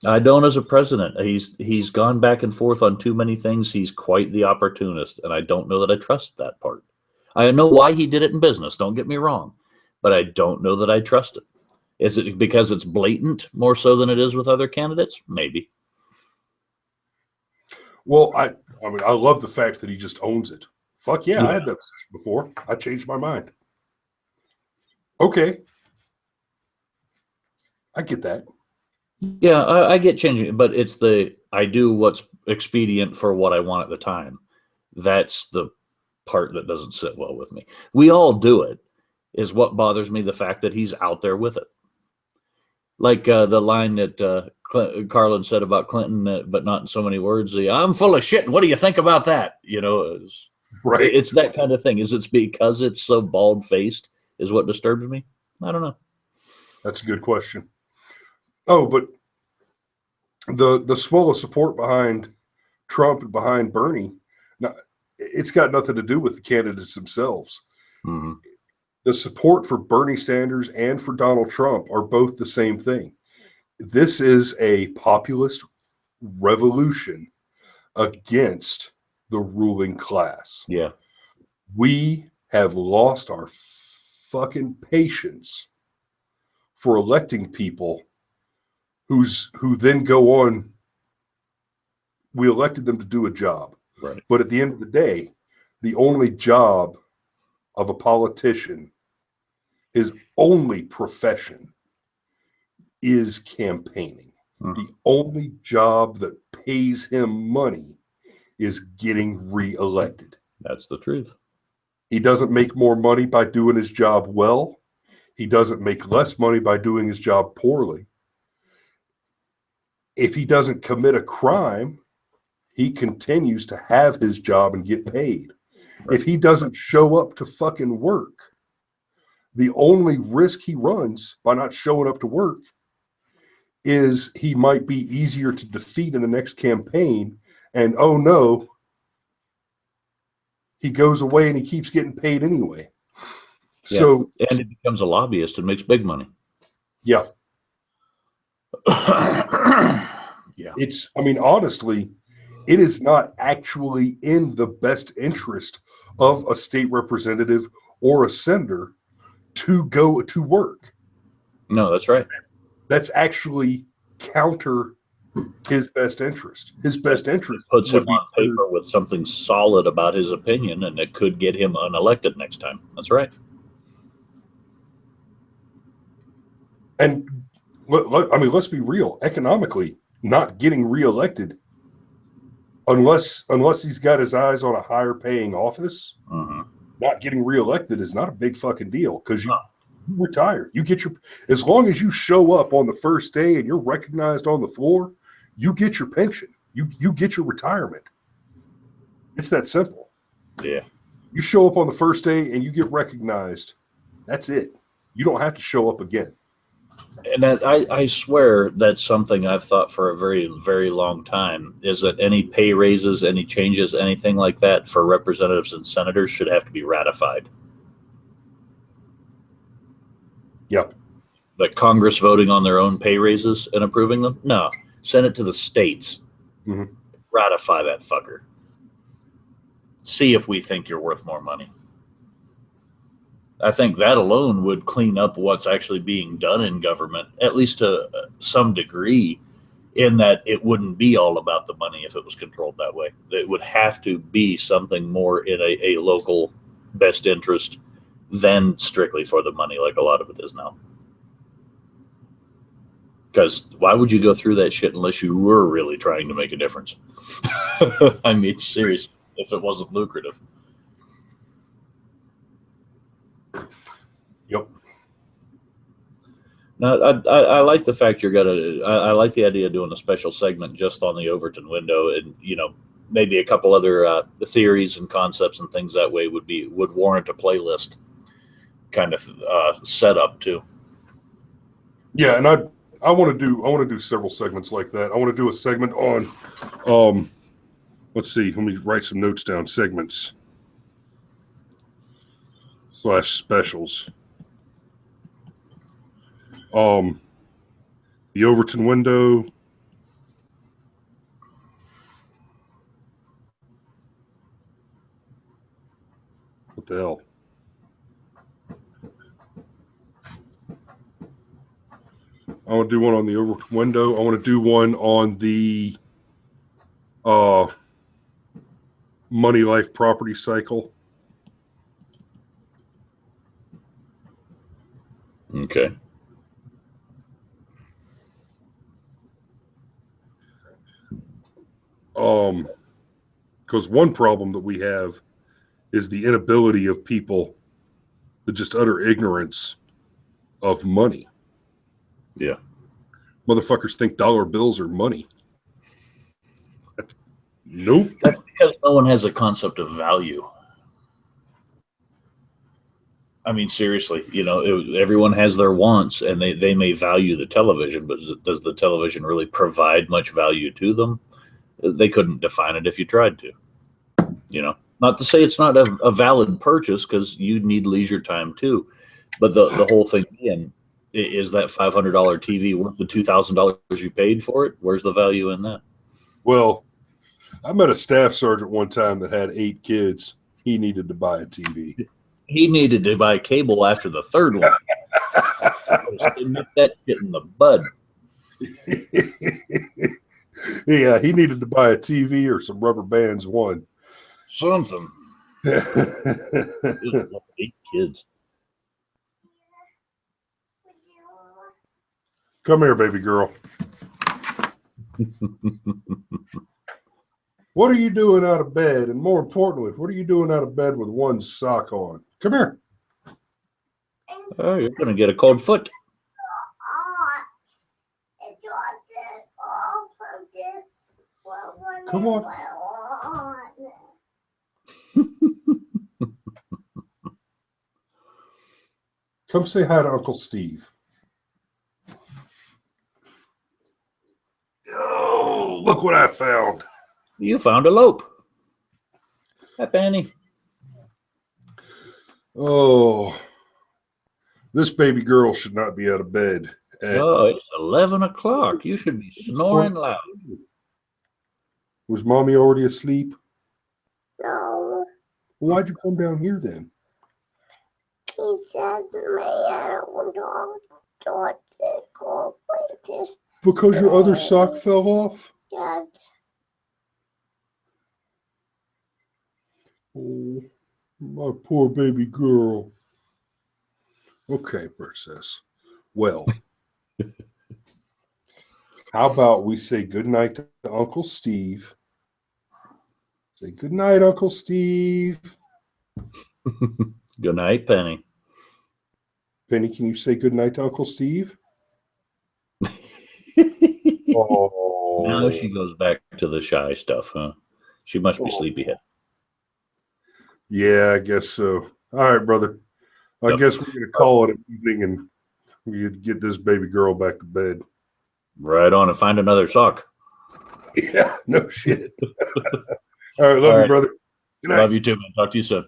I don't as a president. He's gone back and forth on too many things. He's quite the opportunist, and I don't know that I trust that part. I know why he did it in business, don't get me wrong, but I don't know that I trust it. Is it because it's blatant more so than it is with other candidates? Maybe. Well, I mean, I love the fact that he just owns it. Fuck yeah, I had that position before. I changed my mind. Okay. I get that. Yeah, I get changing, but it's I do what's expedient for what I want at the time. That's the part that doesn't sit well with me. We all do it. Is what bothers me, the fact that he's out there with it. Like the line that Carlin said about Clinton, but not in so many words. I'm full of shit. What do you think about that? Right. It's that kind of thing. Is it because it's so bald-faced is what disturbs me? I don't know. That's a good question. Oh, but the swell of support behind Trump and behind Bernie, now, it's got nothing to do with the candidates themselves. Mm-hmm. The support for Bernie Sanders and for Donald Trump are both the same thing. This is a populist revolution against the ruling class. Yeah. We have lost our fucking patience for electing people who then go on. We elected them to do a job. Right. But at the end of the day, the only job of a politician, his only profession, is campaigning. The only job that pays him money is getting reelected. That's the truth. He doesn't make more money by doing his job well. He doesn't make less money by doing his job poorly. If he doesn't commit a crime, he continues to have his job and get paid. Right. If he doesn't show up to fucking work, the only risk he runs by not showing up to work is he might be easier to defeat in the next campaign. And oh no, he goes away and he keeps getting paid anyway. Yeah. So, and he becomes a lobbyist and makes big money. Yeah. Yeah. Honestly, it is not actually in the best interest of a state representative or a senator to go to work. No, that's right. That's actually counter his best interest. His best interest puts him on paper with something solid about his opinion, and it could get him unelected next time. That's right. And let's be real. Economically, not getting reelected, unless he's got his eyes on a higher paying office, not getting reelected is not a big fucking deal because you retire. You get as long as you show up on the first day and you're recognized on the floor, you get your pension. You get your retirement. It's that simple. Yeah. You show up on the first day and you get recognized. That's it. You don't have to show up again. And I swear that's something I've thought for a very, very long time, is that any pay raises, any changes, anything like that for representatives and senators should have to be ratified. Yep. But Congress voting on their own pay raises and approving them? No. Send it to the states. Mm-hmm. Ratify that fucker. See if we think you're worth more money. I think that alone would clean up what's actually being done in government, at least to some degree, in that it wouldn't be all about the money if it was controlled that way. It would have to be something more in a local best interest than strictly for the money like a lot of it is now. Because why would you go through that shit unless you were really trying to make a difference? I mean, seriously, if it wasn't lucrative. Yep. Now, I like the fact I like the idea of doing a special segment just on the Overton window, and maybe a couple other theories and concepts and things that way would warrant a playlist kind of setup too. Yeah, and I want to do several segments like that. I want to do a segment on let's see, let me write some notes down. Segments / specials. The Overton window. What the hell? I want to do one on the Overton window. I want to do one on the money life property cycle. Okay. Because one problem that we have is the inability of people, the just utter ignorance of money. Yeah. Motherfuckers think dollar bills are money. Nope. That's because no one has a concept of value. I mean, seriously, everyone has their wants, and they may value the television, but does the television really provide much value to them? They couldn't define it if you tried to. Not to say it's not a valid purchase, because you need leisure time too. But the whole thing being, is that $500 TV worth the $2,000 you paid for it? Where's the value in that? Well, I met a staff sergeant one time that had 8 kids. He needed to buy a TV. He needed to buy cable after the third one. Nip that shit in the bud. Yeah, he needed to buy a TV or some rubber bands. Something. 8 kids. Come here, baby girl. What are you doing out of bed? And more importantly, what are you doing out of bed with one sock on? Come here. Oh, you're going to get a cold foot. Come on. Come say hi to Uncle Steve. Oh, look what I found. You found a lope. Hi, Penny. Oh, this baby girl should not be out of bed. Oh, it's 11 o'clock. You should be snoring loud. Was Mommy already asleep? No. Why'd you come down here then? He said I don't want to go like this. Because your other sock fell off? Dad. Oh, my poor baby girl. Okay, princess. Well, how about we say goodnight to Uncle Steve? Say goodnight, Uncle Steve. Good night, Penny. Penny, can you say goodnight to Uncle Steve? Oh. Now she goes back to the shy stuff, huh? She must be sleepyhead. Yeah, I guess so. All right, brother. I guess we're going to call it an evening and we get this baby girl back to bed. Right on, and find another sock. Yeah, no shit. All right, love you, brother. Good night. Love you too, man. Talk to you soon.